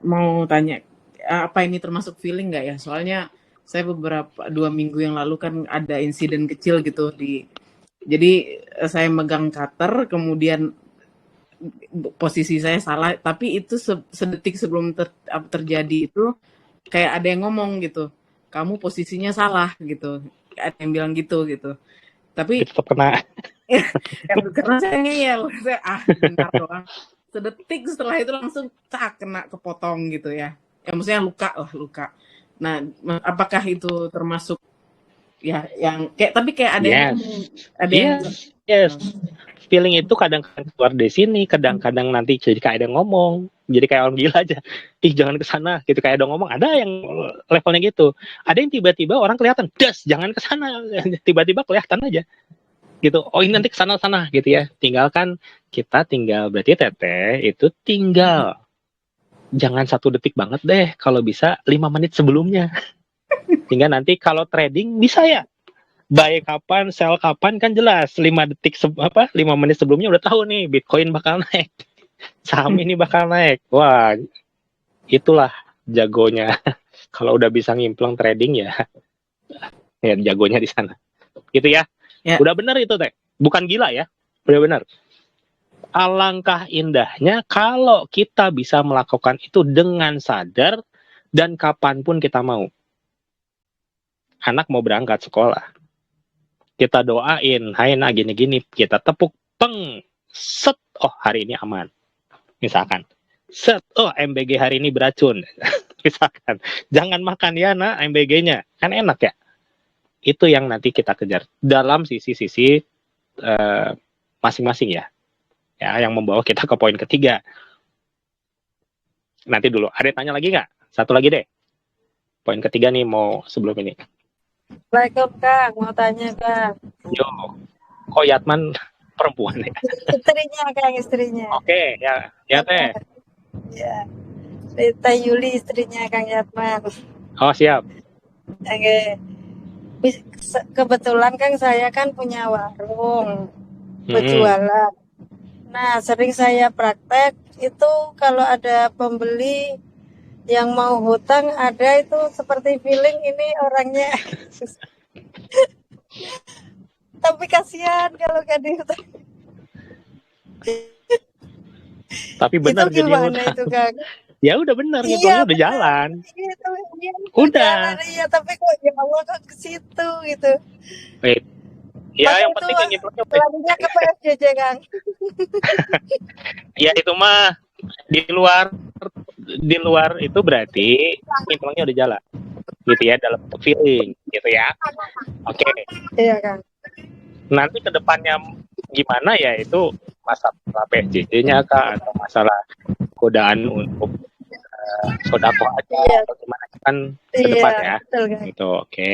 Mau tanya, apa ini termasuk feeling nggak ya? Soalnya saya 2 minggu yang lalu kan ada insiden kecil gitu jadi saya megang cutter, kemudian posisi saya salah, tapi itu sedetik sebelum terjadi itu kayak ada yang ngomong gitu, kamu posisinya salah gitu, ada yang bilang gitu. Tapi Tetap kena. karena saya ngeyel, bentar doang. Sedetik setelah itu langsung kena kepotong gitu ya. Ya maksudnya luka. Nah, apakah itu termasuk ya yang kayak ada yang Yes. ngomong, ada yang Yes. Feeling itu kadang-kadang keluar dari sini, kadang-kadang nanti jadi kayak ada yang ngomong, jadi kayak orang gila aja. Ih, jangan ke sana, gitu kayak ada ngomong. Ada yang levelnya gitu. Ada yang tiba-tiba orang kelihatan, das, jangan ke sana. Tiba-tiba kelihatan aja. Gitu. Oh, ini nanti ke sana gitu ya. Tinggalkan tinggal berarti Teteh itu tinggal jangan 1 detik banget deh, kalau bisa 5 menit sebelumnya. Hingga nanti kalau trading bisa ya, buy kapan, sell kapan kan jelas. 5 menit sebelumnya udah tahu nih Bitcoin bakal naik. Saham ini bakal naik. Wah, itulah jagonya. Kalau udah bisa ngimpleng trading ya, ya jagonya di sana. Gitu ya. ya. Udah benar itu Teh. Bukan gila ya. Udah benar. Alangkah indahnya kalau kita bisa melakukan itu dengan sadar dan kapanpun kita mau. Anak mau berangkat sekolah, kita doain, hai nak gini-gini, kita tepuk, peng, set, oh hari ini aman, misalkan, set, oh MBG hari ini beracun, misalkan, jangan makan ya nak MBG-nya, kan enak ya, itu yang nanti kita kejar, dalam sisi-sisi masing-masing ya, yang membawa kita ke poin ketiga. Nanti dulu, ada yang tanya lagi nggak? Satu lagi deh, poin ketiga nih mau sebelum ini. Assalamualaikum Kang, mau tanya Kang. Yo, kok Yatman perempuan ya? Istrinya Kang, istrinya. Oke, ya Teh. Ya, Rita Yuli istrinya Kang Yatman. Oh siap. Oke. Kebetulan Kang saya kan punya warung berjualan. Nah, sering saya praktek itu kalau ada pembeli yang mau hutang ada itu seperti feeling ini orangnya. Tapi kasihan kalau gak dihutang. Tapi benar itu gimana jadi itu Kang? Ya udah benar, Iya, udah jalan. Gitu, Udah. Jalan, iya, tapi kok ya Allah kok ke situ gitu. Ya Masa yang itu penting ngimplengnya larinya ke PSJJ Kang. ya itu mah di luar itu berarti ngimplengnya udah jalan. Gitu ya, dalam feeling gitu ya. Oke. Iya Kang. Nanti ke depannya gimana ya itu masalah PSJJ-nya kah atau masalah godaan untuk sodako aja atau gimana kan ke depan ya. Betul, Kang. Gitu. Oke.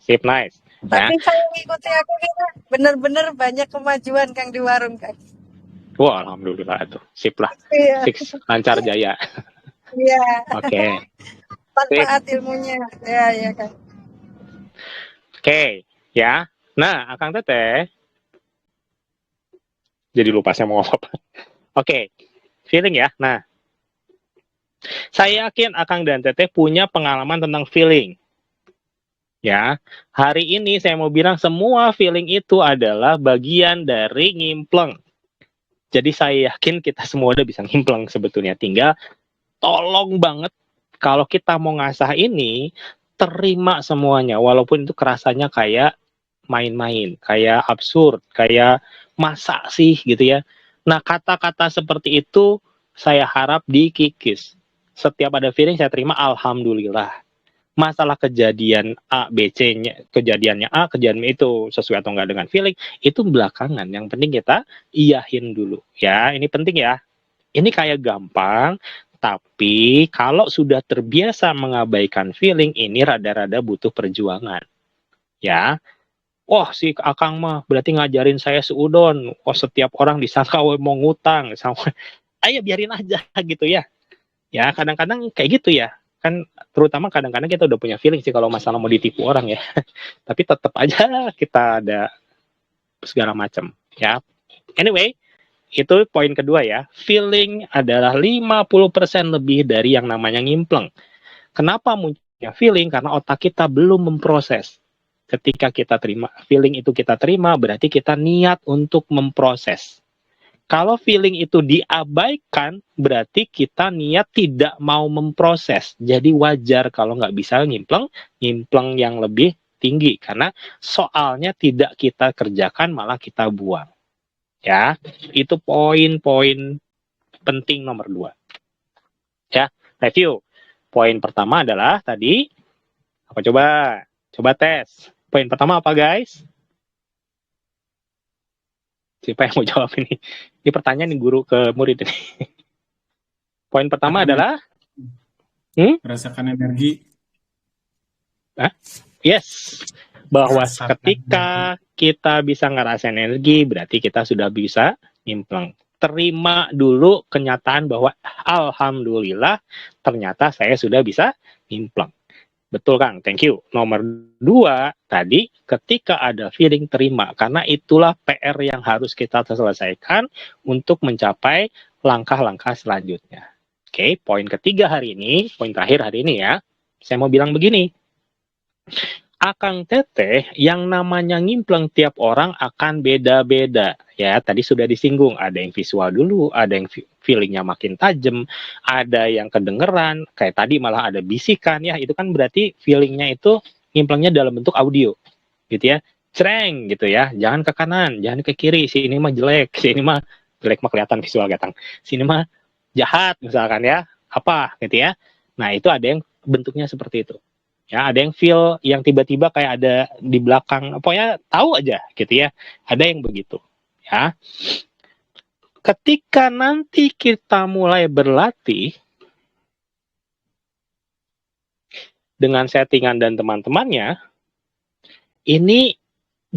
Sip, nice. Tapi saya ngikuti aku kira benar-benar banyak kemajuan Kang di warung Kang. Wah, alhamdulillah itu. Sip lah. Fix lancar jaya. Iya. Oke. Manfaat ilmunya. Ya Kang. Oke, ya. Nah, Akang Teteh jadi lupa saya mau ngomong apa. Oke. Feeling ya. Nah, saya yakin Akang dan Teteh punya pengalaman tentang feeling. Ya, hari ini saya mau bilang semua feeling itu adalah bagian dari ngimpleng. Jadi saya yakin kita semua udah bisa ngimpleng sebetulnya. Tinggal tolong banget kalau kita mau ngasah ini, terima semuanya. Walaupun itu kerasanya kayak main-main, kayak absurd, kayak masa sih gitu ya. Nah, kata-kata seperti itu saya harap dikikis. Setiap ada feeling saya terima alhamdulillah. Masalah kejadian A, B, C-nya, kejadiannya A, kejadian itu sesuai atau enggak dengan feeling, itu belakangan. Yang penting kita iyahin dulu. Ya, ini penting ya. Ini kayak gampang, Tapi kalau sudah terbiasa mengabaikan feeling, ini rada-rada butuh perjuangan. Ya, oh si Akang mah berarti ngajarin saya seudon. Oh setiap orang disangka mau ngutang sama. Ayo biarin aja gitu ya. Ya kadang-kadang kayak gitu ya. Kan terutama kadang-kadang kita udah punya feeling sih kalau masalah mau ditipu orang ya. Tapi tetap aja kita ada segala macam ya. Anyway, itu poin kedua ya. Feeling adalah 50% lebih dari yang namanya ngimpleng. Kenapa munculnya feeling? Karena otak kita belum memproses. Ketika kita terima, feeling itu kita terima, berarti kita niat untuk memproses. Kalau feeling itu diabaikan, berarti kita niat tidak mau memproses. Jadi wajar kalau nggak bisa ngimpleng yang lebih tinggi. Karena soalnya tidak kita kerjakan, malah kita buang. Ya, itu poin-poin penting nomor 2. Ya, review. Poin pertama adalah tadi, apa coba? Coba tes. Poin pertama apa guys? Siapa yang mau jawab ini? Ini pertanyaan nih guru ke murid ini. Poin pertama adalah merasakan energi. Yes. Bahwa ketika kita bisa ngerasain energi, berarti kita sudah bisa ngimpleng. Terima dulu kenyataan bahwa alhamdulillah ternyata saya sudah bisa ngimpleng. Betul Kang, thank you. Nomor 2, tadi ketika ada feeling terima, karena itulah PR yang harus kita selesaikan untuk mencapai langkah-langkah selanjutnya. Oke, poin ketiga hari ini, poin terakhir hari ini ya, saya mau bilang begini. Akang Teteh yang namanya ngimpleng tiap orang akan beda-beda. Ya, tadi sudah disinggung, ada yang visual dulu, ada yang feelingnya makin tajam, ada yang kedengeran, kayak tadi malah ada bisikan ya, itu kan berarti feelingnya itu ngimplengnya dalam bentuk audio, gitu ya. Cereng gitu ya, jangan ke kanan, jangan ke kiri, sini mah jelek, sini mah jelek mah kelihatan visual gatang, sini mah jahat misalkan ya, apa gitu ya. Nah itu ada yang bentuknya seperti itu. Ya, ada yang feel yang tiba-tiba kayak ada di belakang, pokoknya tahu aja gitu ya. Ada yang begitu. Ya. Ketika nanti kita mulai berlatih dengan settingan dan teman-temannya, ini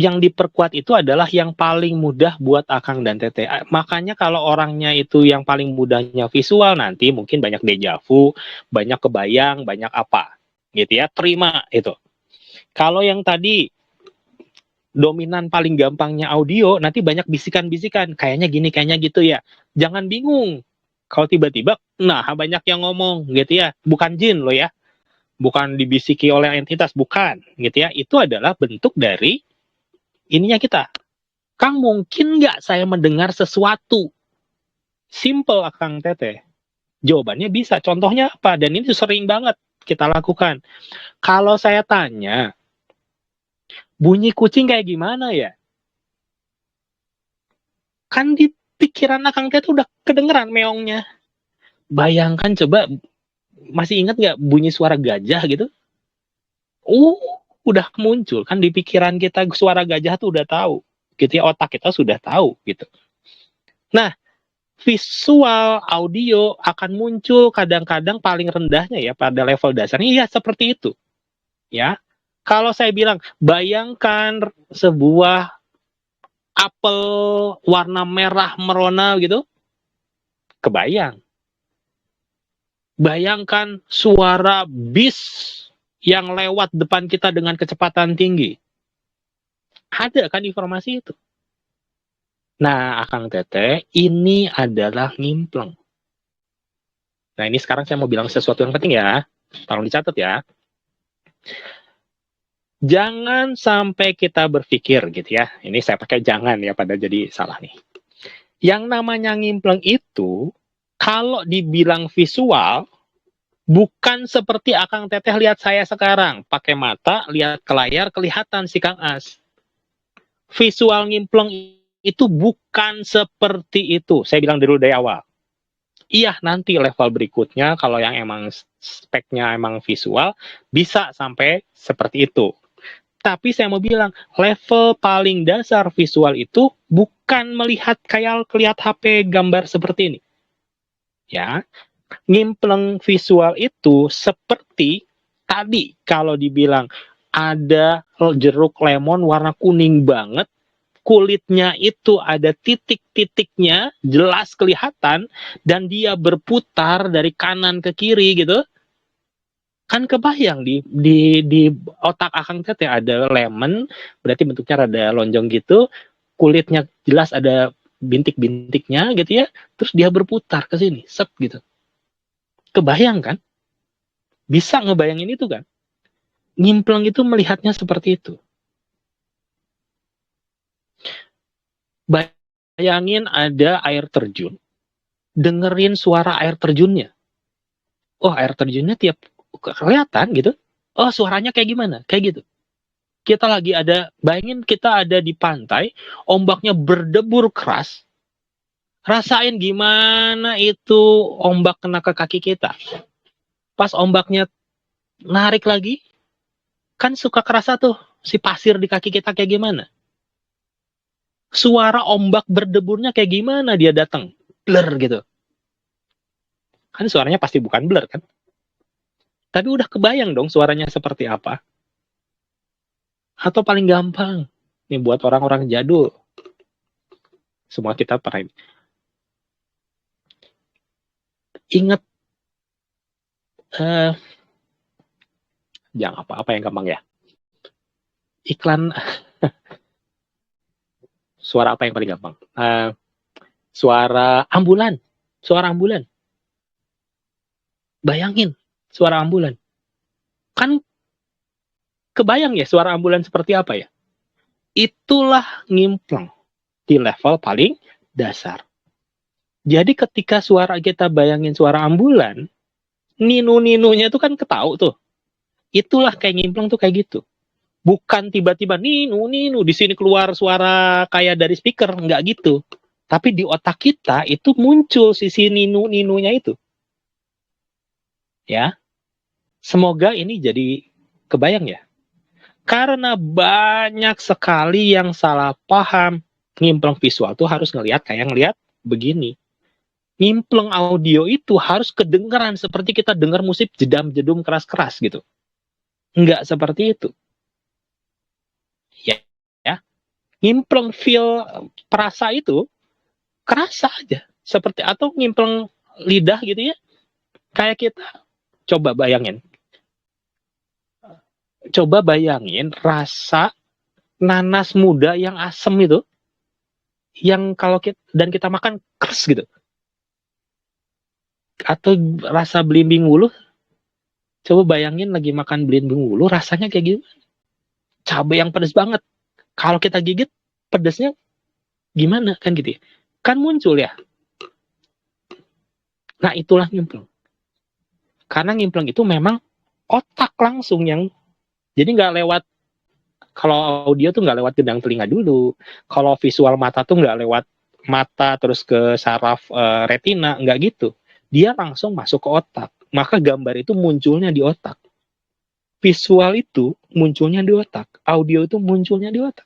yang diperkuat itu adalah yang paling mudah buat Akang dan Teteh. Makanya kalau orangnya itu yang paling mudahnya visual, nanti mungkin banyak dejavu, banyak kebayang, banyak apa. Gitu ya, terima itu. Kalau yang tadi dominan paling gampangnya audio, nanti banyak bisikan-bisikan, kayaknya gini, kayaknya gitu ya. Jangan bingung. Kalau tiba-tiba, nah banyak yang ngomong gitu ya, bukan jin loh ya. Bukan dibisiki oleh entitas, bukan gitu ya. Itu adalah bentuk dari ininya kita. Kang, mungkin nggak saya mendengar sesuatu? Simple Akang Teteh. Jawabannya bisa. Contohnya apa? Dan ini sering banget kita lakukan. Kalau saya tanya, bunyi kucing kayak gimana ya? Kan di pikiran Akang Teteh udah kedengeran meongnya. Bayangkan coba, masih ingat nggak bunyi suara gajah gitu? Udah muncul. Kan di pikiran kita suara gajah tuh udah tahu. Gitu ya, otak kita sudah tahu gitu. Nah, visual, audio akan muncul kadang-kadang paling rendahnya ya pada level dasarnya ya seperti itu. Ya. Kalau saya bilang bayangkan sebuah apel warna merah merona gitu, kebayang. Bayangkan suara bis yang lewat depan kita dengan kecepatan tinggi. Ada kan informasi itu. Nah, Akang Teteh, ini adalah ngimpleng. Nah, ini sekarang saya mau bilang sesuatu yang penting ya. Tolong dicatat ya. Jangan sampai kita berpikir gitu ya. Ini saya pakai jangan ya, pada jadi salah nih. Yang namanya ngimpleng itu, kalau dibilang visual, bukan seperti Akang Teteh lihat saya sekarang. Pakai mata, lihat ke layar, kelihatan si Kang As. Visual ngimpleng itu bukan seperti itu. Saya bilang dulu dari awal. Iya, nanti level berikutnya kalau yang emang speknya emang visual bisa sampai seperti itu. Tapi saya mau bilang, level paling dasar visual itu bukan melihat kayak lihat HP gambar seperti ini. Ya. Ngimpleng visual itu seperti tadi kalau dibilang ada jeruk lemon warna kuning banget, kulitnya itu ada titik-titiknya jelas kelihatan dan dia berputar dari kanan ke kiri gitu. Kan kebayang di otak Akang Teteh ada lemon, berarti bentuknya rada lonjong gitu, kulitnya jelas ada bintik-bintiknya gitu ya, terus dia berputar ke sini, set gitu. Kebayang kan? Bisa ngebayangin itu kan? Ngimpleng itu melihatnya seperti itu. Bayangin ada air terjun, dengerin suara air terjunnya. Oh, air terjunnya tiap kelihatan gitu. Oh, suaranya kayak gimana? Kayak gitu. Kita lagi ada, bayangin kita ada di pantai, ombaknya berdebur keras. Rasain gimana itu ombak kena ke kaki kita. Pas ombaknya narik lagi, kan suka kerasa tuh si pasir di kaki kita kayak gimana. Suara ombak berdeburnya kayak gimana dia datang. Blur gitu. Kan suaranya pasti bukan blur kan. Tapi udah kebayang dong suaranya seperti apa. Atau paling gampang, nih buat orang-orang jadul. Semua kita pernah ingat jangan apa-apa yang gampang ya. Iklan suara apa yang paling gampang? Suara ambulan. Suara ambulan. Bayangin suara ambulan. Kan kebayang ya suara ambulan seperti apa ya? Itulah ngimpleng di level paling dasar. Jadi ketika suara kita bayangin suara ambulan, ninu-ninunya itu kan ketahu tuh. Itulah kayak ngimpleng tuh kayak gitu. Bukan tiba-tiba ninu-ninu di sini keluar suara kayak dari speaker, nggak gitu. Tapi di otak kita itu muncul sisi ninu-ninunya itu. Ya. Semoga ini jadi kebayang ya. Karena banyak sekali yang salah paham. Ngimpleng visual tuh harus ngelihat kayak ngelihat begini. Ngimpleng audio itu harus kedengeran seperti kita dengar musik jedam-jedum keras-keras gitu. Enggak seperti itu. Ya. Ngimpleng feel perasa itu kerasa aja. Seperti atau ngimpleng lidah gitu ya. Kayak kita coba bayangin. Coba bayangin rasa nanas muda yang asem itu. Yang kalau kita makan keras gitu. Atau rasa belimbing wuluh, coba bayangin lagi makan belimbing wuluh, rasanya kayak gitu. Cabai yang pedas banget. Kalau kita gigit, pedasnya gimana kan gitu ya. Kan muncul ya. Nah itulah ngimpleng. Karena ngimpleng itu memang otak langsung yang, jadi nggak lewat, kalau audio tuh nggak lewat gendang telinga dulu. Kalau visual mata tuh nggak lewat mata terus ke saraf retina, nggak gitu. Dia langsung masuk ke otak. Maka gambar itu munculnya di otak. Visual itu munculnya di otak. Audio itu munculnya di otak.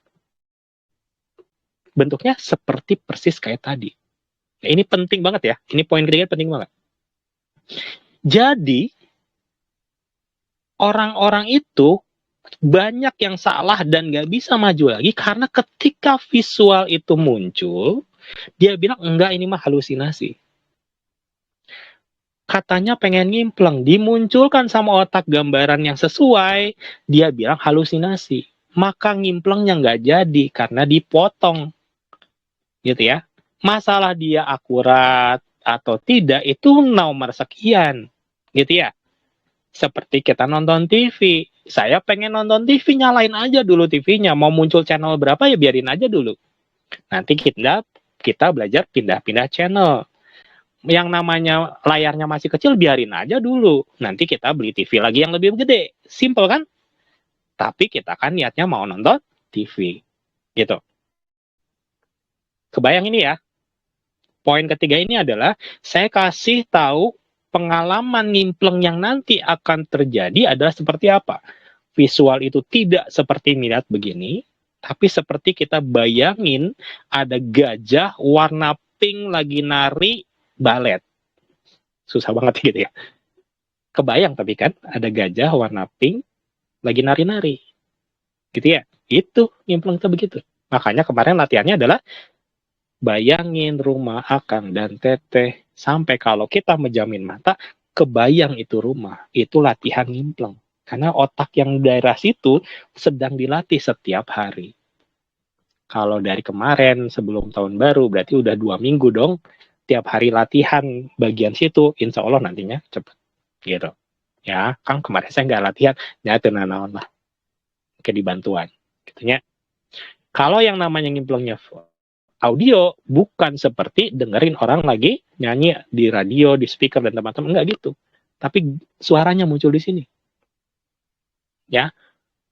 Bentuknya seperti persis kayak tadi. Nah, ini penting banget ya. Ini poin ketiga penting banget. Jadi, orang-orang itu banyak yang salah dan nggak bisa maju lagi karena ketika visual itu muncul, dia bilang, enggak ini mah halusinasi. Katanya pengen ngimpleng, dimunculkan sama otak gambaran yang sesuai, dia bilang halusinasi. Maka ngimplengnya nggak jadi karena dipotong. Gitu ya. Masalah dia akurat atau tidak itu nomor sekian. Gitu ya. Seperti kita nonton TV. Saya pengen nonton TV, nyalain aja dulu TV-nya. Mau muncul channel berapa ya biarin aja dulu. Nanti kita belajar pindah-pindah channel. Yang namanya layarnya masih kecil biarin aja dulu. Nanti kita beli TV lagi yang lebih gede. Simple kan? Tapi kita kan niatnya mau nonton TV. Gitu. Kebayang ini ya. Poin ketiga ini adalah saya kasih tahu pengalaman ngimpleng yang nanti akan terjadi adalah seperti apa. Visual itu tidak seperti melihat begini, tapi seperti kita bayangin ada gajah warna pink lagi nari balet. susah banget gitu ya. Kebayang tapi kan ada gajah warna pink lagi nari-nari gitu ya. Itu nyimplung tuh begitu. Makanya kemarin latihannya adalah bayangin rumah Akang dan Teteh sampai kalau kita menjamin mata kebayang itu rumah. Itu latihan nyimplung. Karena otak yang daerah situ sedang dilatih setiap hari. Kalau dari kemarin sebelum tahun baru berarti udah 2 minggu dong. Tiap hari latihan bagian situ, insya Allah nantinya cepet gitu. Ya, Kang kemarin saya nggak latihan, nyata naon lah. Kayak dibantuan. Gitunya. Kalau yang namanya nyimplungnya audio, bukan seperti dengerin orang lagi nyanyi di radio, di speaker, dan teman-teman. Enggak gitu. Tapi suaranya muncul di sini. Ya,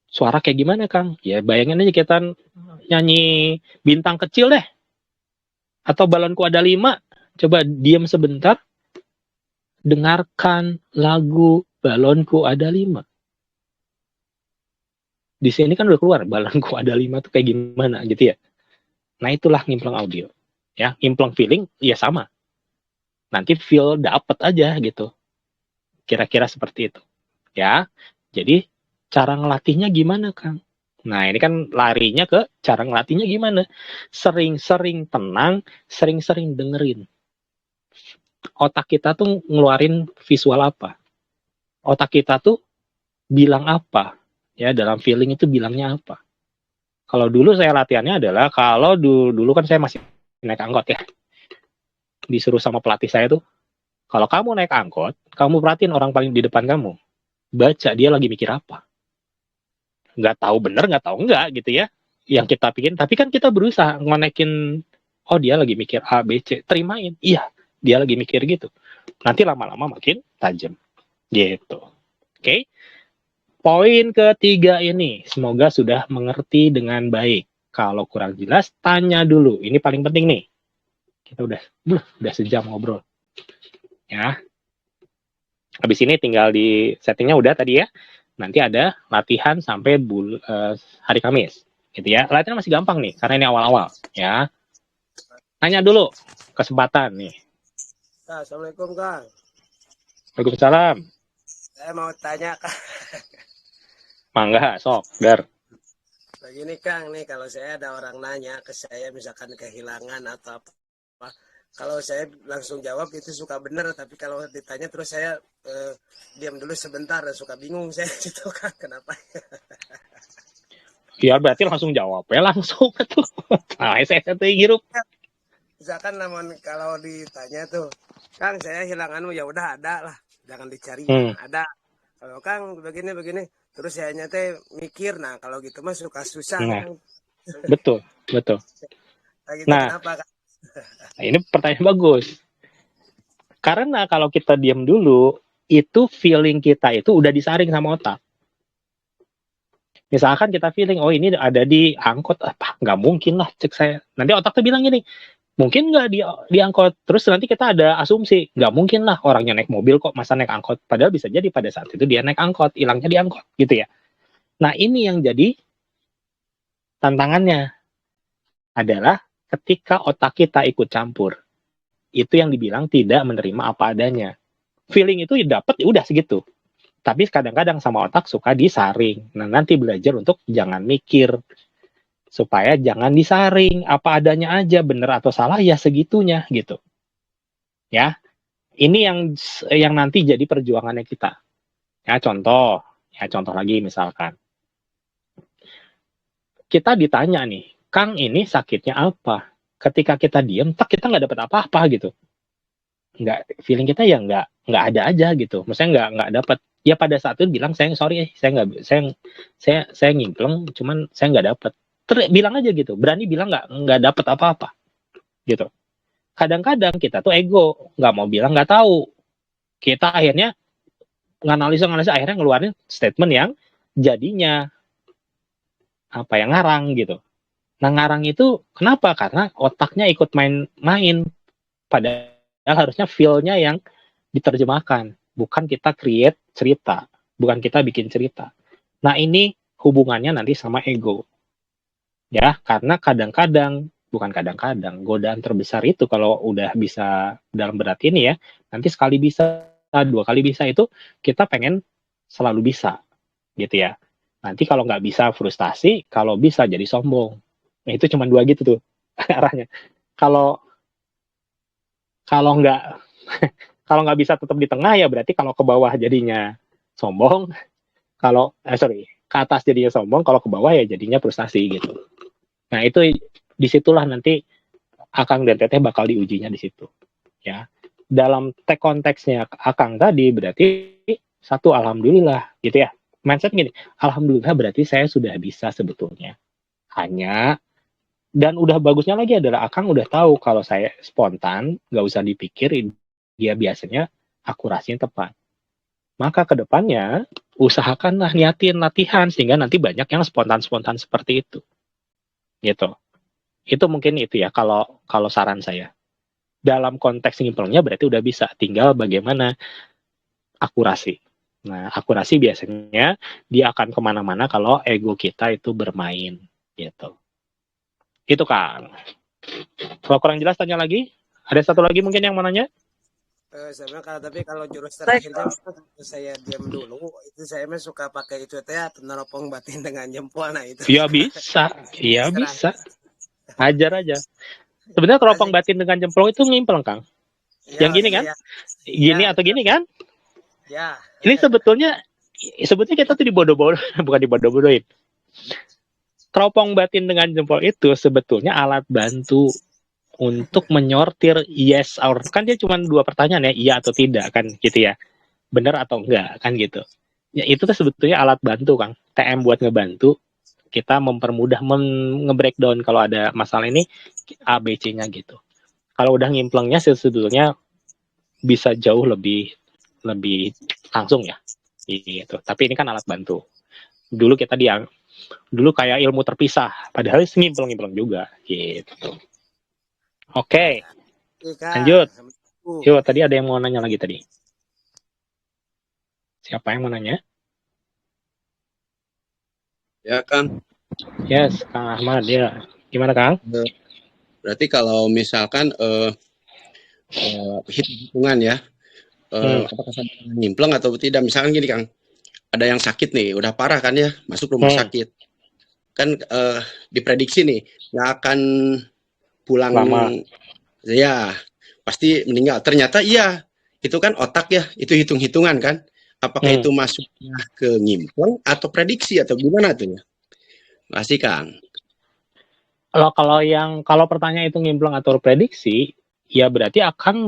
suara kayak gimana, Kang? Ya, bayangin aja kita nyanyi bintang kecil deh. Atau balonku ada 5. Coba diam sebentar. Dengarkan lagu balonku ada 5. Di sini kan udah keluar balonku ada 5 tuh kayak gimana gitu ya. Nah itulah nyimplung audio. Ya, nyimplung feeling ya sama. Nanti feel dapet aja gitu. Kira-kira seperti itu. Ya. Jadi cara ngelatihnya gimana, Kang? Nah, ini kan larinya ke cara ngelatihnya gimana? Sering-sering tenang, sering-sering dengerin. Otak kita tuh ngeluarin visual apa? Otak kita tuh bilang apa? Ya, dalam feeling itu bilangnya apa? Kalau dulu saya latihannya adalah, kalau dulu kan saya masih naik angkot ya. Disuruh sama pelatih saya tuh, kalau kamu naik angkot, kamu perhatiin orang paling di depan kamu. Baca dia lagi mikir apa. Nggak tahu bener, nggak tahu enggak gitu ya. Yang kita pikirin, tapi kan kita berusaha ngonekin, oh dia lagi mikir A, B, C. Terimain. Iya, dia lagi mikir gitu. Nanti lama-lama makin tajam. Gitu. Oke. Poin ketiga ini, semoga sudah mengerti dengan baik. Kalau kurang jelas, tanya dulu. Ini paling penting nih. Kita udah sejam ngobrol. Ya. Habis ini tinggal di settingnya udah tadi ya. Nanti ada latihan sampai hari Kamis. Gitu ya. Latihan masih gampang nih, karena ini awal-awal. Ya. Tanya dulu. Kesempatan nih. Assalamualaikum, Kang. Waalaikumsalam. Saya mau tanya, Kang. Mangga, sok, Dar. Begini, Kang, nih kalau saya ada orang nanya ke saya, misalkan kehilangan atau apa, kalau saya langsung jawab itu suka bener, tapi kalau ditanya terus saya diam dulu sebentar dan suka bingung saya gitu, Kang. Kenapa? Ya berarti langsung jawab ya, langsung tuh. Nah, saya hirup. Misalkan namun kalau ditanya tuh, Kang, saya hilanganmu, ya udah ada lah, jangan dicari, ada. Kalau Kang begini, terus saya nyata mikir, nah kalau gitu mah suka susah. Nah, betul. Nah, gitu nah, kenapa, Kang? Nah, ini pertanyaan bagus. Karena kalau kita diam dulu, itu feeling kita itu udah disaring sama otak. Misalkan kita feeling, oh ini ada di angkot, apa? Nggak mungkin lah, cek saya. Nanti otak tuh bilang gini, mungkin nggak di angkot. Terus nanti kita ada asumsi, nggak mungkin lah orangnya naik mobil kok, masa naik angkot. Padahal bisa jadi pada saat itu dia naik angkot, hilangnya di angkot, gitu ya. Nah ini yang jadi tantangannya adalah ketika otak kita ikut campur. Itu yang dibilang tidak menerima apa adanya. Feeling itu dapat ya udah segitu. Tapi kadang-kadang sama otak suka disaring. Nah, nanti belajar untuk jangan mikir. Supaya jangan disaring. Apa adanya aja, bener atau salah ya segitunya gitu. Ya. Ini yang nanti jadi perjuangannya kita. Ya, contoh lagi misalkan. Kita ditanya nih, Kang ini sakitnya apa? Ketika kita diem, kita nggak dapat apa-apa gitu. Feeling kita ya nggak ada aja gitu. Maksudnya nggak dapat. Ya pada saat itu bilang saya sorry, saya ngimpleng, cuman saya nggak dapat. Bilang aja gitu, berani bilang nggak dapat apa-apa, gitu. Kadang-kadang kita tuh ego, nggak mau bilang nggak tahu. Kita akhirnya nganalisa akhirnya ngeluarin statement yang jadinya apa yang ngarang gitu. Nah ngarang itu kenapa? Karena otaknya ikut main. Padahal harusnya feel-nya yang diterjemahkan. Bukan kita create cerita. Bukan kita bikin cerita. Nah ini hubungannya nanti sama ego. Ya, karena kadang-kadang bukan kadang-kadang. Godaan terbesar itu kalau udah bisa dalam berat ini ya, nanti sekali bisa, 2 kali bisa itu kita pengen selalu bisa, gitu ya. Nanti kalau nggak bisa frustasi, kalau bisa jadi sombong. Nah, itu cuma 2 gitu tuh arahnya. Kalau kalau nggak kalau nggak bisa tetap di tengah ya berarti kalau ke bawah jadinya sombong, kalau ke atas jadinya sombong, kalau ke bawah ya jadinya frustasi gitu. Nah, itu disitulah nanti Akang dan Teteh bakal diujinya di situ. Ya. Dalam konteksnya Akang tadi berarti satu alhamdulillah gitu ya. Mindset gini, alhamdulillah berarti saya sudah bisa sebetulnya. Hanya dan udah bagusnya lagi adalah Akang udah tahu kalau saya spontan, nggak usah dipikirin, dia biasanya akurasinya tepat. Maka kedepannya usahakanlah niatin latihan sehingga nanti banyak yang spontan-spontan seperti itu. Gitu. Itu mungkin itu ya kalau kalau saran saya. Dalam konteks ngimpelnya berarti udah bisa, tinggal bagaimana akurasi. Nah, akurasi biasanya dia akan kemana-mana kalau ego kita itu bermain, gitu. Itu Kang. Kalau kurang jelas tanya lagi. Ada satu lagi mungkin yang mau nanya? Sama tapi kalau jurus terakhirnya saya diam dulu, itu saya mah suka pakai itu teh neropong batin dengan jempol, nah itu. Ya bisa, iya bisa. Ajar aja. Sebenarnya teropong batin dengan jempol itu ngimpel Kang. Ya, yang gini kan? Ya. Gini Ya, atau gini kan? Ya. Ini sebetulnya kita tuh dibodoh-bodoh, bukan dibodoh-bodohin. Teropong batin dengan jempol itu sebetulnya alat bantu untuk menyortir yes or kan dia cuma 2 pertanyaan ya, iya atau tidak kan gitu ya. Benar atau enggak kan gitu. Ya itu tuh sebetulnya alat bantu Kang. TM buat ngebantu kita mempermudah nge-breakdown kalau ada masalah ini A B C-nya gitu. Kalau udah ngimplengnya sebetulnya bisa jauh lebih langsung ya. Gitu. Tapi ini kan alat bantu. Dulu kayak ilmu terpisah, padahal ngimplang juga gitu. Oke. Lanjut. Yuk, tadi ada yang mau nanya lagi tadi. Siapa yang mau nanya? Ya, Kang. Yes, Kang Ahmad ya. Gimana, Kang? Berarti kalau misalkan hitungan ya, apakah sama dengan nyimpleng atau tidak? Misalkan gini, Kang. Ada yang sakit nih, udah parah kan ya, masuk rumah sakit. Kan diprediksi nih, nggak akan pulang lama. Ya, pasti meninggal. Ternyata iya, itu kan otak ya, itu hitung-hitungan kan. Apakah itu masuknya ke nyimpleng atau prediksi atau gimana tuh ya? Masih Kang. Kalau pertanyaan itu nyimpleng atau prediksi, ya berarti Akang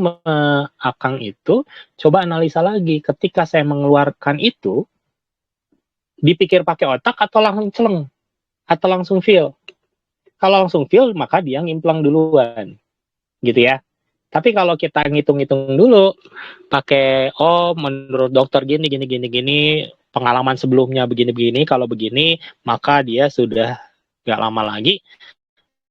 itu coba analisa lagi. Ketika saya mengeluarkan itu, dipikir pakai otak atau langsung celeng atau langsung feel. Kalau langsung feel maka dia nyimpleng duluan, gitu ya. Tapi kalau kita ngitung-ngitung dulu, pakai menurut dokter gini, pengalaman sebelumnya begini, kalau begini, maka dia sudah nggak lama lagi,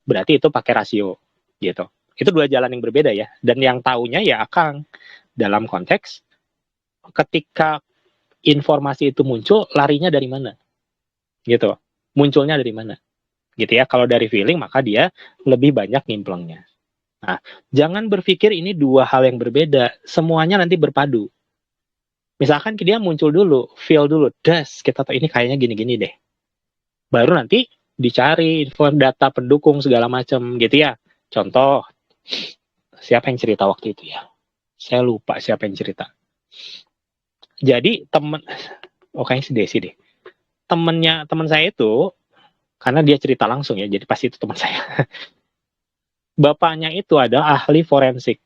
berarti itu pakai rasio, gitu. Itu 2 jalan yang berbeda ya. Dan yang taunya ya Akang. Dalam konteks, ketika informasi itu muncul, larinya dari mana? Gitu. Munculnya dari mana? Gitu ya. Kalau dari feeling, maka dia lebih banyak nyimplengnya. Nah, jangan berpikir ini 2 hal yang berbeda. Semuanya nanti berpadu. Misalkan dia muncul dulu, feel dulu, kita tahu ini kayaknya gini-gini deh. Baru nanti dicari info data pendukung segala macam gitu ya. Contoh, siapa yang cerita waktu itu ya? Saya lupa siapa yang cerita. Jadi kayaknya si Desi deh. Teman saya itu, karena dia cerita langsung ya, jadi pasti itu teman saya. Bapaknya itu ada ahli forensik.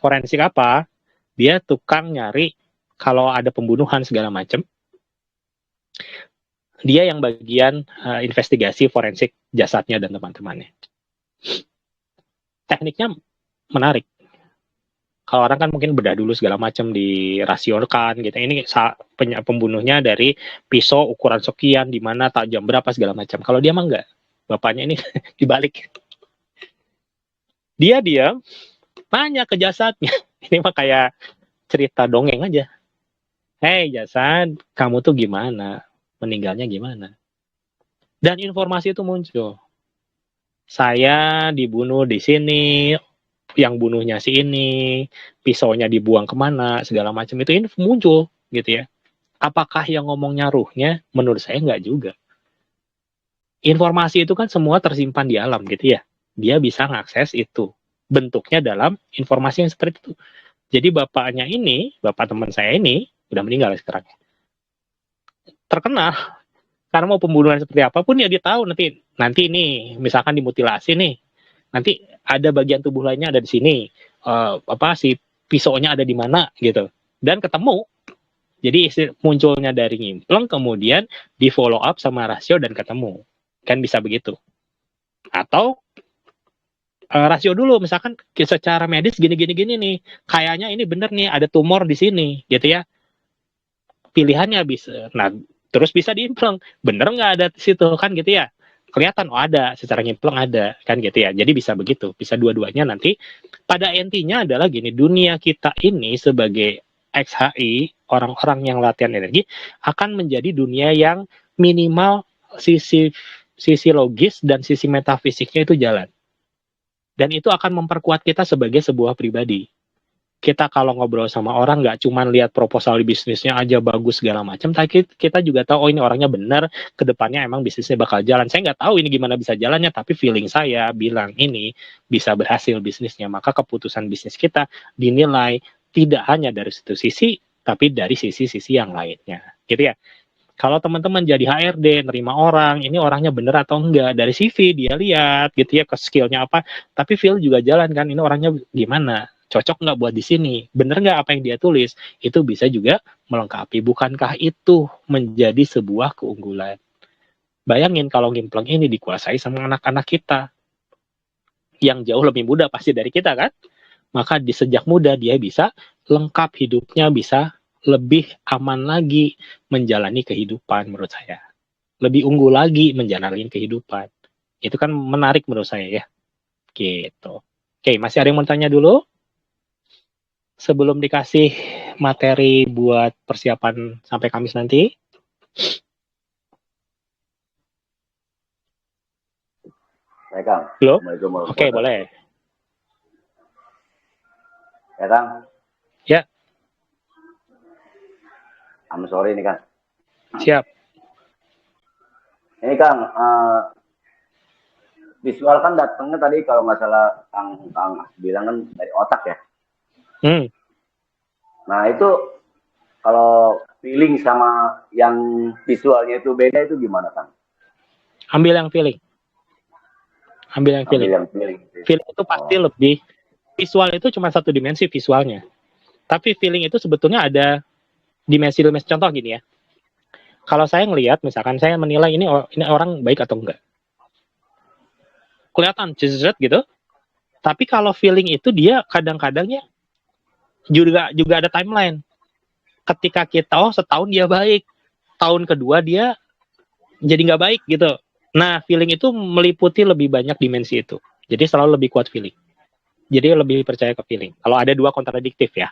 Forensik apa? Dia tukang nyari kalau ada pembunuhan segala macam. Dia yang bagian investigasi forensik jasadnya dan teman-temannya. Tekniknya menarik. Kalau orang kan mungkin bedah dulu segala macam, dirasionalkan gitu. Ini pembunuhnya dari pisau ukuran sekian, di mana tajam berapa segala macam. Kalau dia mah enggak. Bapaknya ini dibalik. Dia tanya ke jasadnya. Ini mah kayak cerita dongeng aja. Hei jasad, kamu tuh gimana? Meninggalnya gimana? Dan informasi itu muncul. saya dibunuh di sini, yang bunuhnya si ini, pisaunya dibuang kemana, segala macam itu info muncul gitu ya. Apakah yang ngomongnya ruhnya? Menurut saya nggak juga. Informasi itu kan semua tersimpan di alam gitu ya. Dia bisa mengakses itu. Bentuknya dalam informasi yang seperti itu. Jadi bapaknya ini, bapak teman saya ini, udah meninggal sekarang. Terkenal karena mau pembunuhan seperti apapun ya dia tahu nanti ini misalkan dimutilasi nih. Nanti ada bagian tubuh lainnya ada di sini. Si pisaunya ada di mana gitu. Dan ketemu. Jadi munculnya dari Ngimpleng kemudian di follow up sama rasio dan ketemu. Kan bisa begitu. Atau rasio dulu misalkan secara medis gini nih. Kayaknya ini bener nih ada tumor di sini gitu ya. Pilihannya bisa. Nah, terus bisa diimpleng. Bener nggak ada di situ kan gitu ya. Kelihatan ada, secara ngimpleng ada kan gitu ya. Jadi bisa begitu, bisa dua-duanya nanti. Pada intinya adalah gini, dunia kita ini sebagai XHI, orang-orang yang latihan energi akan menjadi dunia yang minimal sisi logis dan sisi metafisiknya itu jalan. Dan itu akan memperkuat kita sebagai sebuah pribadi. Kita kalau ngobrol sama orang nggak cuma lihat proposal di bisnisnya aja bagus segala macam, tapi kita juga tahu oh ini orangnya benar, kedepannya emang bisnisnya bakal jalan. Saya nggak tahu ini gimana bisa jalannya, tapi feeling saya bilang ini bisa berhasil bisnisnya. Maka keputusan bisnis kita dinilai tidak hanya dari satu sisi, tapi dari sisi-sisi yang lainnya. Gitu ya. Kalau teman-teman jadi HRD, nerima orang, ini orangnya bener atau enggak, dari CV dia lihat gitu ya, ke skillnya apa, tapi feel juga jalan kan, ini orangnya gimana, cocok nggak buat di sini, bener nggak apa yang dia tulis, itu bisa juga melengkapi. Bukankah itu menjadi sebuah keunggulan? Bayangin kalau Ngimpleng ini dikuasai sama anak-anak kita, yang jauh lebih muda pasti dari kita kan, maka di sejak muda dia bisa lengkap hidupnya, bisa lebih aman lagi menjalani kehidupan menurut saya. Lebih unggul lagi menjalani kehidupan. Itu kan menarik menurut saya ya. Gitu. Oke, masih ada yang mau tanya dulu? Sebelum dikasih materi buat persiapan sampai Kamis nanti. Baik, Kang. Halo? Assalamualaikum warahmatullahi Oke, boleh. Ya, Kang. Ya. I'm sorry nih, Kang. Siap. Ini, Kang, visual kan datangnya tadi kalau nggak salah Kang bilang kan dari otak ya. Nah, itu kalau feeling sama yang visualnya itu beda itu gimana, Kang? Ambil yang feeling. Ambil yang feeling. Feeling itu pasti lebih, visual itu cuma satu dimensi visualnya. Tapi feeling itu sebetulnya ada dimensi contoh gini ya. Kalau saya ngelihat, misalkan saya menilai ini orang baik atau enggak. Kelihatan jezret gitu. Tapi kalau feeling itu dia kadang-kadangnya juga ada timeline. Ketika kita setahun dia baik, tahun kedua dia jadi nggak baik gitu. Nah, feeling itu meliputi lebih banyak dimensi itu. Jadi selalu lebih kuat feeling. Jadi lebih percaya ke feeling. Kalau ada dua kontradiktif ya.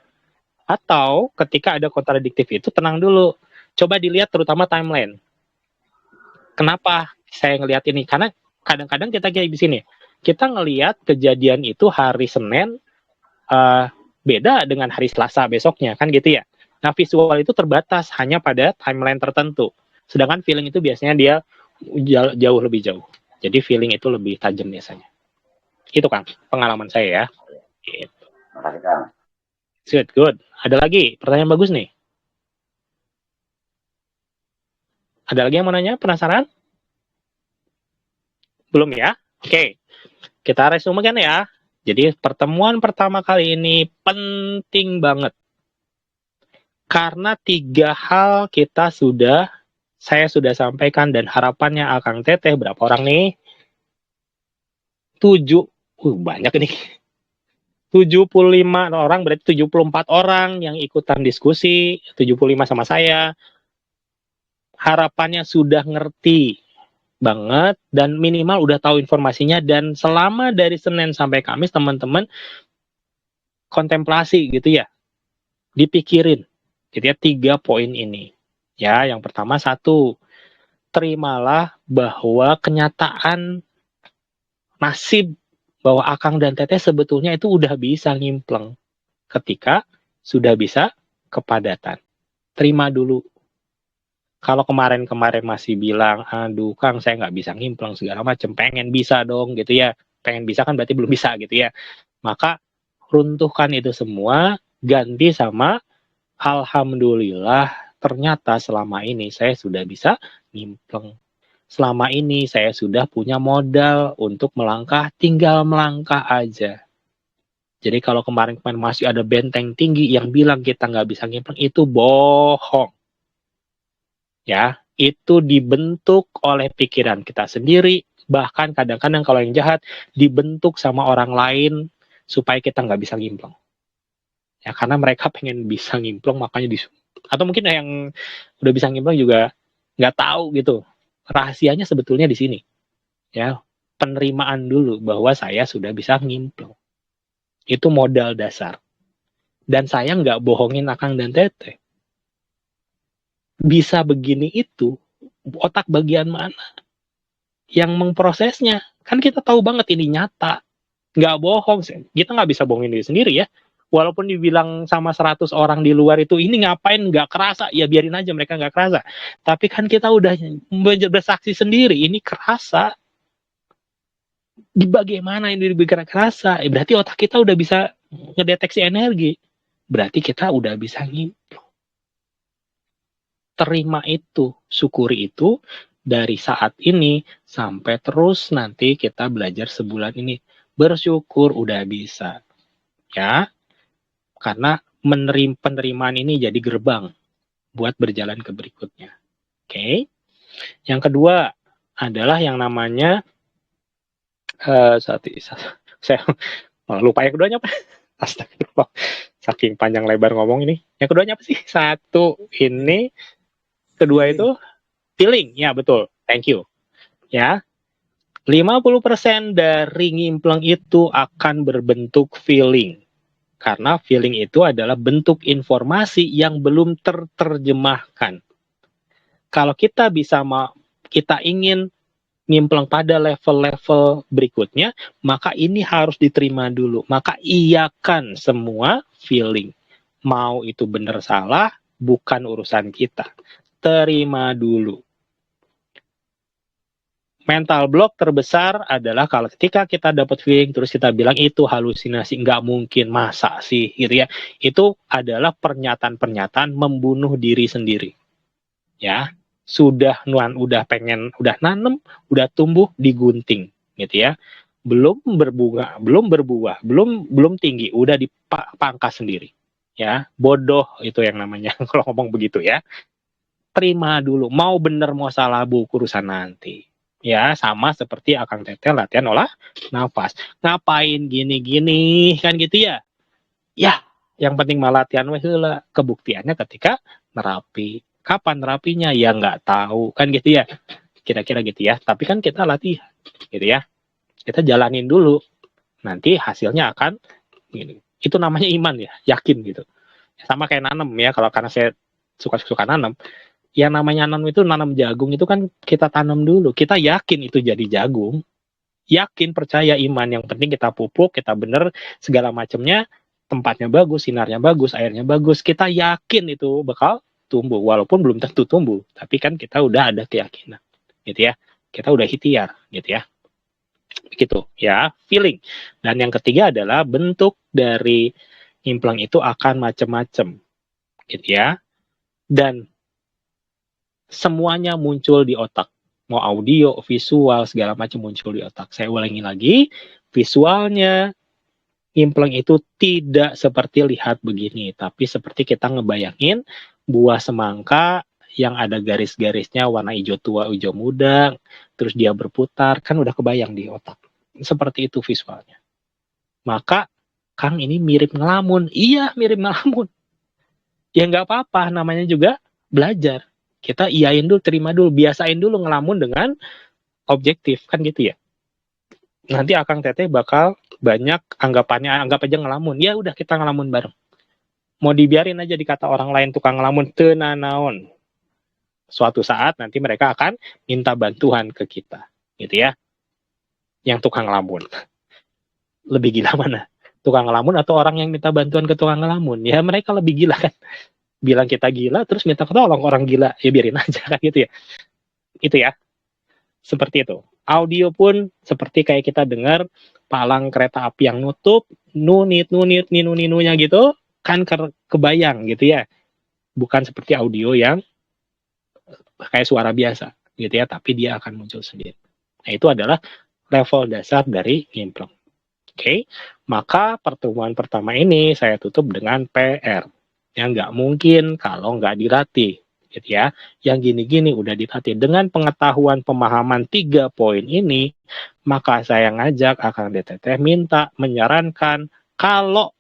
Atau ketika ada kontradiktif itu tenang dulu. Coba dilihat terutama timeline. Kenapa saya ngelihat ini? Karena kadang-kadang kita kayak di sini. Kita ngelihat kejadian itu hari Senin beda dengan hari Selasa besoknya kan gitu ya. Nah, visual itu terbatas hanya pada timeline tertentu. Sedangkan feeling itu biasanya dia jauh lebih jauh. Jadi feeling itu lebih tajam biasanya. Itu kan pengalaman saya ya. Gitu. Makasih, Kang. Good. Ada lagi? Pertanyaan bagus nih. Ada lagi yang mau nanya? Penasaran? Belum ya? Oke. Kita resume kan ya. Jadi pertemuan pertama kali ini penting banget. Karena 3 hal saya sudah sampaikan dan harapannya Akang Teteh berapa orang nih? 7. Banyak nih. 75 orang, berarti 74 orang yang ikutan diskusi, 75 sama saya. Harapannya sudah ngerti banget dan minimal udah tahu informasinya, dan selama dari Senin sampai Kamis teman-teman kontemplasi gitu ya. Dipikirin gitu ya 3 poin ini. Ya, yang pertama 1, terimalah bahwa kenyataan nasib bahwa Akang dan Teteh sebetulnya itu udah bisa ngimpleng ketika sudah bisa kepadatan. Terima dulu. Kalau kemarin-kemarin masih bilang, aduh Kang saya nggak bisa ngimpleng segala macam, pengen bisa dong gitu ya. Pengen bisa kan berarti belum bisa gitu ya. Maka runtuhkan itu semua, ganti sama alhamdulillah ternyata selama ini saya sudah bisa ngimpleng. Selama ini saya sudah punya modal untuk melangkah, tinggal melangkah aja. Jadi kalau kemarin-kemarin masih ada benteng tinggi yang bilang kita nggak bisa ngimpleng, itu bohong. Ya, itu dibentuk oleh pikiran kita sendiri, bahkan kadang-kadang kalau yang jahat dibentuk sama orang lain supaya kita nggak bisa ngimpleng. Ya, karena mereka pengen bisa ngimpleng makanya atau mungkin yang udah bisa ngimpleng juga nggak tahu gitu. Rahasianya sebetulnya di sini. Ya, penerimaan dulu bahwa saya sudah bisa ngimpleng. Itu modal dasar. Dan saya nggak bohongin Akang dan Teteh. Bisa begini itu, otak bagian mana yang memprosesnya? Kan kita tahu banget ini nyata. Nggak bohong. Kita nggak bisa bohongin diri sendiri ya. Walaupun dibilang sama 100 orang di luar itu, ini ngapain nggak kerasa, ya biarin aja mereka nggak kerasa. Tapi kan kita udah bersaksi sendiri, ini kerasa. Di bagaimana ini diberikan kerasa? Berarti otak kita udah bisa ngedeteksi energi. Berarti kita udah bisa ngimpleng. Terima itu, syukuri itu dari saat ini sampai terus nanti kita belajar sebulan ini. Bersyukur udah bisa. Ya, karena penerimaan ini jadi gerbang buat berjalan ke berikutnya. Oke. Yang kedua adalah yang namanya saya lupa yang keduanya apa? Astagfirullah. Saking panjang lebar ngomong ini. Yang keduanya apa sih? Satu ini, kedua itu feeling. Ya, betul. Thank you. Ya. 50% dari ngimpleng itu akan berbentuk feeling. Karena feeling itu adalah bentuk informasi yang belum terjemahkan. Kalau kita kita ingin ngimpleng pada level-level berikutnya, maka ini harus diterima dulu. Maka iyakan semua feeling. Mau itu benar salah, bukan urusan kita. Terima dulu. Mental block terbesar adalah kalau ketika kita dapat feeling terus kita bilang itu halusinasi, nggak mungkin, masa sih gitu ya. Itu adalah pernyataan-pernyataan membunuh diri sendiri. Ya, udah nanem, udah tumbuh digunting gitu ya. Belum berbunga, belum berbuah, belum tinggi, udah dipangkas sendiri. Ya, bodoh itu yang namanya kalau ngomong begitu ya. Terima dulu, mau bener mau salah urusan nanti. Ya, sama seperti Akang Teteh latihan olah nafas. Ngapain gini-gini, kan gitu ya? Ya, yang penting mah latihan weh heula. Kebuktiannya ketika nerapi. Kapan nerapinya? Ya nggak tahu, kan gitu ya? Kira-kira gitu ya. Tapi kan kita latihan, gitu ya. Kita jalanin dulu. Nanti hasilnya akan gini. Itu namanya iman ya, yakin gitu. Sama kayak nanam ya, kalau karena saya suka nanam. Yang namanya nanam jagung itu kan kita tanam dulu. Kita yakin itu jadi jagung. Yakin, percaya, iman. Yang penting kita pupuk, kita bener, segala macamnya, tempatnya bagus, sinarnya bagus, airnya bagus. Kita yakin itu bakal tumbuh. Walaupun belum tentu tumbuh. Tapi kan kita udah ada keyakinan. Gitu ya. Kita udah ikhtiar. Gitu ya. Begitu ya. Feeling. Dan yang ketiga adalah bentuk dari implang itu akan macam-macam. Gitu ya. Dan semuanya muncul di otak. Mau audio, visual, segala macam muncul di otak. Saya ulangi lagi, visualnya implang itu tidak seperti lihat begini, tapi seperti kita ngebayangin buah semangka yang ada garis-garisnya warna hijau tua, hijau muda, terus dia berputar, kan udah kebayang di otak. Seperti itu visualnya. Maka, Kang ini mirip ngelamun. Iya, mirip ngelamun. Ya nggak apa-apa, namanya juga belajar. Kita iyain dulu, terima dulu, biasain dulu ngelamun dengan objektif, kan gitu ya. Nanti Akang Teteh bakal banyak anggapannya, anggap aja ngelamun. Ya udah kita ngelamun bareng. Mau dibiarin aja dikata orang lain tukang ngelamun, tenanaon. Suatu saat nanti mereka akan minta bantuan ke kita, gitu ya. yang tukang ngelamun. Lebih gila mana? Tukang ngelamun atau orang yang minta bantuan ke tukang ngelamun? Ya mereka lebih gila kan. Bilang kita gila terus minta tolong orang gila. Ya biarin aja kan gitu ya. Itu ya. Seperti itu. Audio pun seperti kayak kita dengar palang kereta api yang nutup, nunit, ninu-ninunya gitu, kan kebayang gitu ya. Bukan seperti audio yang kayak suara biasa gitu ya, tapi dia akan muncul sendiri. Nah, itu adalah level dasar dari Ngimpleng. Oke, maka pertemuan pertama ini saya tutup dengan PR. Yang nggak mungkin kalau nggak dilatih, gitu ya. Yang gini-gini udah dilatih. Dengan pengetahuan pemahaman 3 poin ini, maka saya ngajak Akang DTT minta menyarankan kalau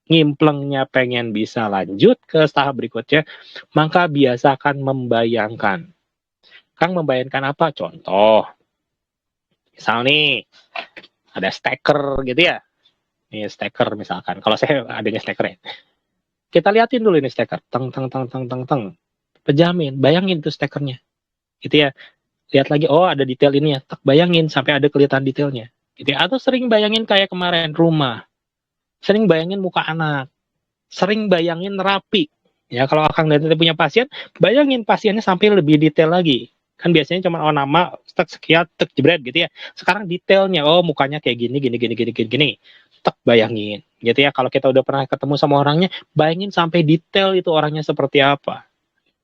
ngimplengnya pengen bisa lanjut ke tahap berikutnya, maka biasakan membayangkan. Kang membayangkan apa? Contoh, misal nih, ada stacker gitu ya. Ini stacker misalkan. Kalau saya adanya stacker ya. Kita liatin dulu ini stacker. Teng. Pejamin. Bayangin tuh stackernya. Gitu ya. Lihat lagi, oh ada detail ini ya. Tak bayangin sampai ada kelihatan detailnya. Gitu ya. Atau sering bayangin kayak kemarin rumah. Sering bayangin muka anak. Sering bayangin rapi. Ya kalau Akang dan Tete punya pasien, bayangin pasiennya sampai lebih detail lagi. Kan biasanya cuma nama, sekian, jebret gitu ya. Sekarang detailnya, oh mukanya kayak gini. Tak bayangin. Gitu ya, kalau kita udah pernah ketemu sama orangnya, bayangin sampai detail itu orangnya seperti apa.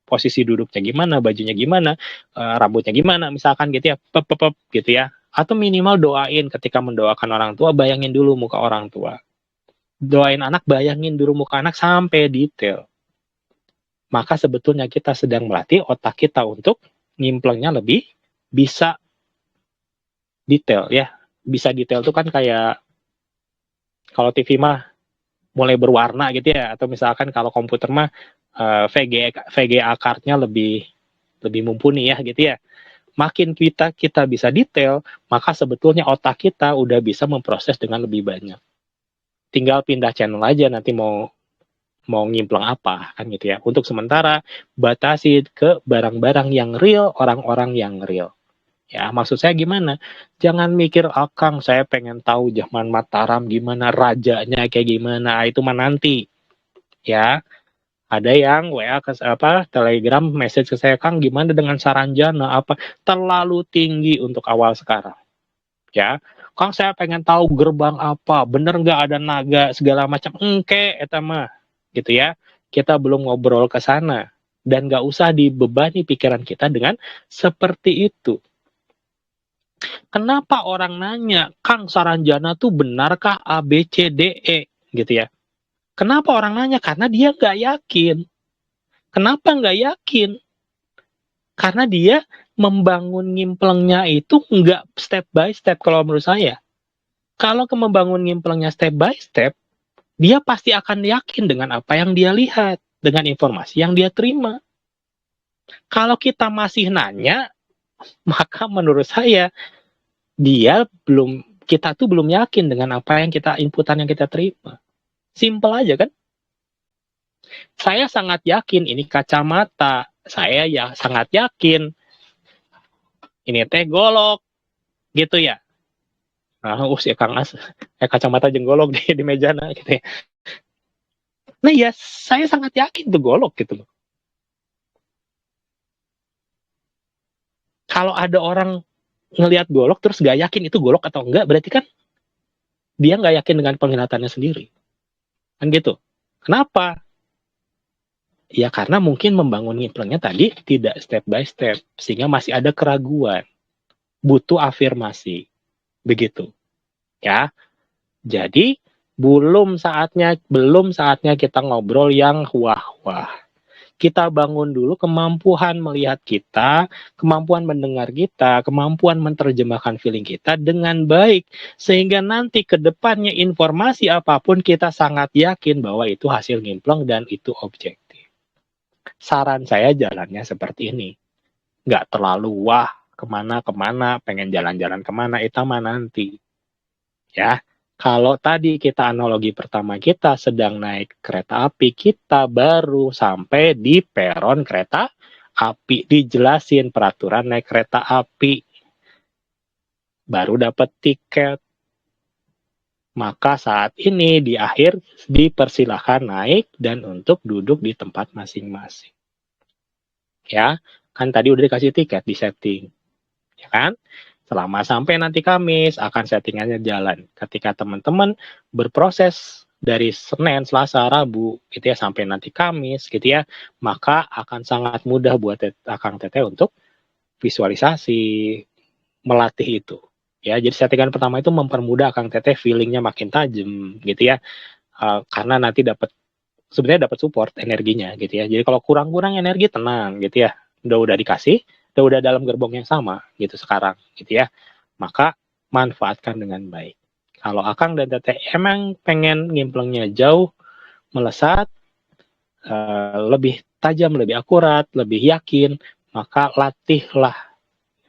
Posisi duduknya gimana, bajunya gimana, rambutnya gimana, misalkan gitu ya, gitu ya. Atau minimal doain ketika mendoakan orang tua, bayangin dulu muka orang tua. Doain anak, bayangin dulu muka anak sampai detail. Maka sebetulnya kita sedang melatih otak kita untuk ngimplengnya lebih bisa detail ya. Bisa detail itu kan kayak kalau TV mah mulai berwarna gitu ya, atau misalkan kalau komputer mah VGA card-nya lebih mumpuni ya gitu ya. Makin kita bisa detail, maka sebetulnya otak kita udah bisa memproses dengan lebih banyak. Tinggal pindah channel aja nanti mau ngimpleng apa kan gitu ya. Untuk sementara batasi ke barang-barang yang real, orang-orang yang real. Ya, maksud saya gimana? Jangan mikir, Kang, saya pengen tahu zaman Mataram gimana, rajanya kayak gimana, itu mah nanti. Ya, ada yang WA ke Telegram message ke saya, Kang, gimana dengan Saranjana apa? Terlalu tinggi untuk awal sekarang. Ya, Kang, saya pengen tahu gerbang apa, bener nggak ada naga segala macam. Engke, eta mah. Gitu ya. Kita belum ngobrol ke sana. Dan nggak usah dibebani pikiran kita dengan seperti itu. Kenapa orang nanya, Kang Saranjana tuh benarkah A, B, C, D, E? Gitu ya. Kenapa orang nanya? Karena dia nggak yakin. Kenapa nggak yakin? Karena dia membangun ngimplengnya itu nggak step by step kalau menurut saya. Kalau membangun ngimplengnya step by step, dia pasti akan yakin dengan apa yang dia lihat, dengan informasi yang dia terima. Kalau kita masih nanya, maka menurut saya, kita tuh belum yakin dengan apa yang inputan yang kita terima. Simple aja kan? Saya sangat yakin ini kacamata. Saya ya sangat yakin ini teh golok. Gitu ya. Nah, ya Kang As, kacamata jenggolok di meja gitu ya. Nah ya, saya sangat yakin itu golok gitu loh. Kalau ada orang ngelihat golok terus gak yakin itu golok atau enggak, berarti kan dia gak yakin dengan penglihatannya sendiri. Kan gitu. Kenapa? Ya karena mungkin membangun ngimplengnya tadi tidak step by step, sehingga masih ada keraguan. Butuh afirmasi. Begitu. Ya. Jadi belum saatnya kita ngobrol yang wah-wah. Kita bangun dulu kemampuan melihat kita, kemampuan mendengar kita, kemampuan menerjemahkan feeling kita dengan baik. Sehingga nanti ke depannya informasi apapun kita sangat yakin bahwa itu hasil ngimpleng dan itu objektif. Saran saya jalannya seperti ini. Nggak terlalu wah, kemana, pengen jalan-jalan kemana, itu mah nanti. Ya. Kalau tadi kita analogi pertama kita sedang naik kereta api, kita baru sampai di peron kereta api, dijelasin peraturan naik kereta api. baru dapat tiket. Maka saat ini di akhir dipersilahkan naik dan untuk duduk di tempat masing-masing. Ya, kan tadi udah dikasih tiket di setting. Ya kan? Selama sampai nanti Kamis akan settingannya jalan. Ketika teman-teman berproses dari Senin, Selasa, Rabu gitu ya sampai nanti Kamis gitu ya, maka akan sangat mudah buat Akang Teteh untuk visualisasi, melatih itu. Ya, jadi settingan pertama itu mempermudah Kang Teteh feelingnya makin tajam gitu ya. Karena nanti sebenarnya dapat support energinya gitu ya. Jadi kalau kurang-kurang energi tenang gitu ya. Udah dikasih, udah dalam gerbong yang sama gitu sekarang gitu ya. Maka manfaatkan dengan baik. Kalau Akang dan Teteh emang pengen ngimplengnya jauh, melesat, lebih tajam, lebih akurat, lebih yakin, maka latihlah.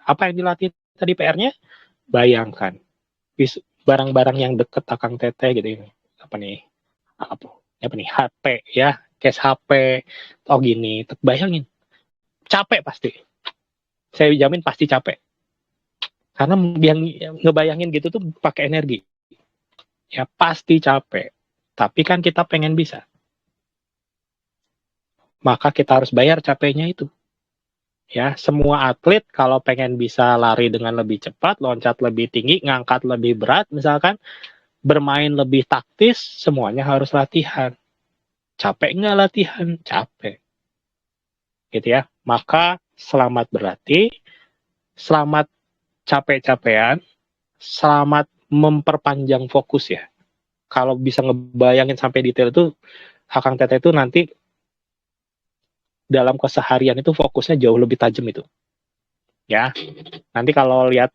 Apa yang dilatih tadi PR-nya? Bayangkan barang-barang yang deket Akang Teteh gitu ini. Apa nih HP ya, case HP gini, bayangin capek pasti, saya jamin pasti capek karena yang ngebayangin gitu tuh pakai energi ya, pasti capek. Tapi kan kita pengen bisa, maka kita harus bayar capeknya itu. Ya, semua atlet kalau pengen bisa lari dengan lebih cepat, loncat lebih tinggi, ngangkat lebih berat, misalkan bermain lebih taktis, semuanya harus latihan. Capek nggak latihan? Capek. Gitu ya. Maka selamat berlatih, selamat capek-capean, selamat memperpanjang fokus ya. Kalau bisa ngebayangin sampai detail itu, Akang Teteh itu nanti dalam keseharian itu fokusnya jauh lebih tajam itu. Ya, nanti kalau lihat,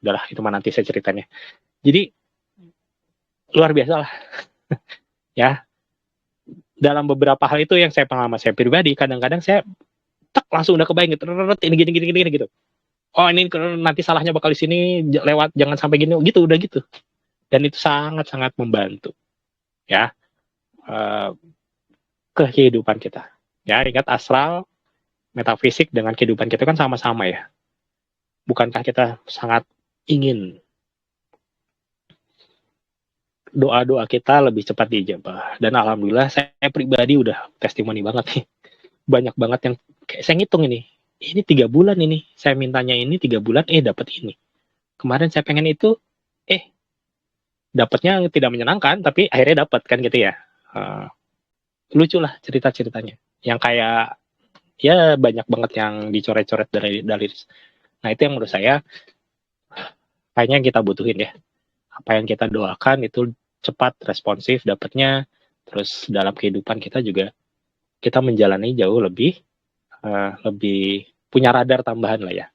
udahlah itu mah nanti saya ceritanya. Jadi luar biasa lah. Ya, dalam beberapa hal itu yang saya pengalaman saya pribadi, kadang-kadang saya langsung udah kebayang gitu, ini gini gitu. Oh ini nanti salahnya bakal di sini lewat, jangan sampai gini gitu, udah gitu. Dan itu sangat-sangat membantu ya ke kehidupan kita. Ya, ingat astral, metafisik dengan kehidupan kita kan sama-sama ya. Bukankah kita sangat ingin doa-doa kita lebih cepat diijabah? Dan alhamdulillah saya pribadi udah testimoni banget nih. Banyak banget yang kayak saya ngitung ini 3 bulan ini saya mintanya ini 3 bulan dapat ini. Kemarin saya pengen itu dapatnya tidak menyenangkan tapi akhirnya dapat kan gitu ya. Lucu lah cerita-ceritanya yang kayak ya banyak banget yang dicoret-coret dari. Nah itu yang menurut saya kayaknya yang kita butuhin ya. Apa yang kita doakan itu cepat responsif dapatnya. Terus dalam kehidupan kita juga kita menjalani jauh lebih punya radar tambahan lah ya.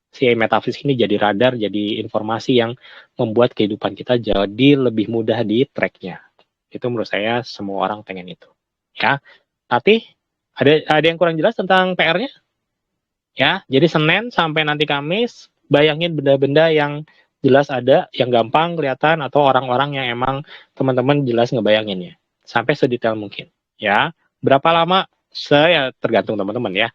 Si metafisik ini jadi radar, jadi informasi yang membuat kehidupan kita jadi lebih mudah di tracknya. Itu menurut saya semua orang pengen itu. Ya, nanti ada yang kurang jelas tentang PR-nya? Ya, jadi Senin sampai nanti Kamis, bayangin benda-benda yang jelas ada, yang gampang kelihatan, atau orang-orang yang emang teman-teman jelas ngebayanginnya. Sampai sedetail mungkin. Ya, berapa lama? Saya tergantung teman-teman ya.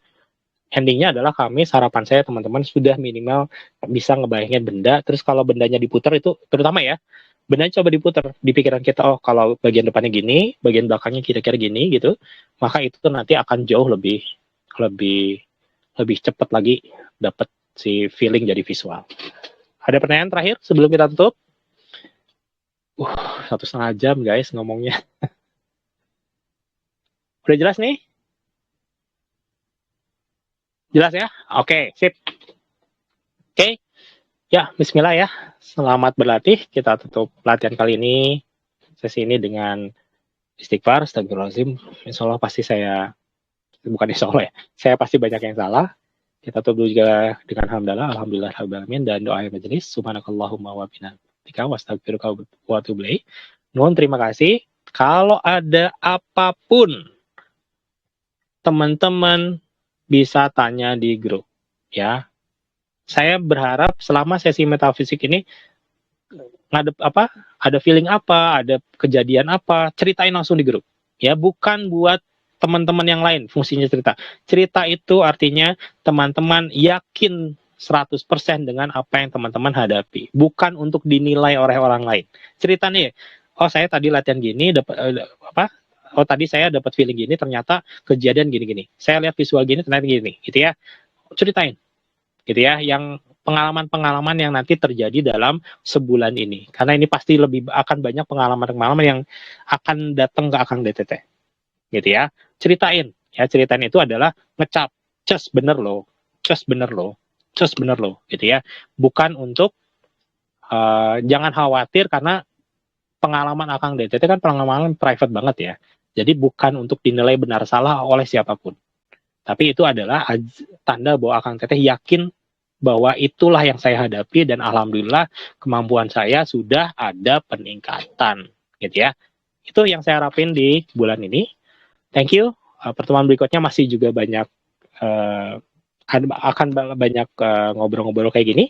Endingnya adalah Kamis, harapan saya teman-teman sudah minimal bisa ngebayangin benda. Terus kalau bendanya diputar itu, terutama ya, bendanya coba diputar di pikiran kita, oh kalau bagian depannya gini, bagian belakangnya kira-kira gini gitu, maka itu nanti akan jauh lebih cepat lagi dapat si feeling jadi visual. Ada pertanyaan terakhir sebelum kita tutup? 1,5 jam guys ngomongnya. Udah jelas nih? Jelas ya? Oke, sip. Oke. Ya, bismillah ya. Selamat berlatih. Kita tutup latihan kali ini, sesi ini dengan istighfar, astagfirullahaladzim. Insya Allah pasti bukan insya Allah ya, saya pasti banyak yang salah. Kita tutup juga dengan alhamdulillah dan doa majelis. Subhanakallahumma wa bihamdika wa astaghfiruka wa atubu ilaik. Nuhun terima kasih. Kalau ada apapun teman-teman bisa tanya di grup ya. Saya berharap selama sesi metafisik ini ada feeling apa, ada kejadian apa, ceritain langsung di grup. Ya, bukan buat teman-teman yang lain fungsinya cerita. Cerita itu artinya teman-teman yakin 100% dengan apa yang teman-teman hadapi, bukan untuk dinilai oleh orang lain. Cerita nih, oh saya tadi latihan gini dapat oh tadi saya dapat feeling gini, ternyata kejadian gini-gini. Saya lihat visual gini, ternyata gini, gitu ya. Ceritain, gitu ya, yang pengalaman-pengalaman yang nanti terjadi dalam sebulan ini. Karena ini pasti akan banyak pengalaman-pengalaman yang akan datang ke Akang DTT, gitu ya. Ceritain itu adalah ngecap, just bener loh, gitu ya. Bukan untuk jangan khawatir karena pengalaman Akang DTT kan pengalaman private banget ya. Jadi bukan untuk dinilai benar salah oleh siapapun. Tapi itu adalah tanda bahwa Akang Teteh yakin bahwa itulah yang saya hadapi dan alhamdulillah kemampuan saya sudah ada peningkatan, gitu ya. Itu yang saya harapin di bulan ini. Thank you. Pertemuan berikutnya masih juga banyak akan banyak ngobrol-ngobrol kayak gini.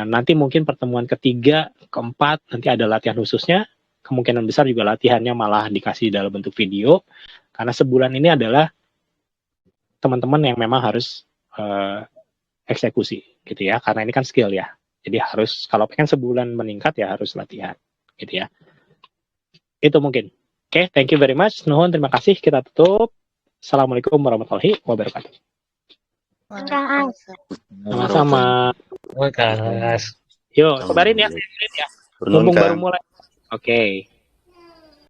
Nanti mungkin pertemuan ketiga, keempat, nanti ada latihan khususnya. Kemungkinan besar juga latihannya malah dikasih dalam bentuk video. Karena sebulan ini adalah teman-teman yang memang harus eksekusi, gitu ya. Karena ini kan skill ya. Jadi harus, kalau pengen sebulan meningkat ya harus latihan, gitu ya. Itu mungkin. Oke, thank you very much. Nuhun, terima kasih. Kita tutup. Assalamualaikum warahmatullahi wabarakatuh. Sama-sama. Mas. Yuk, sebarin ya. Mumpung baru mulai. Oke.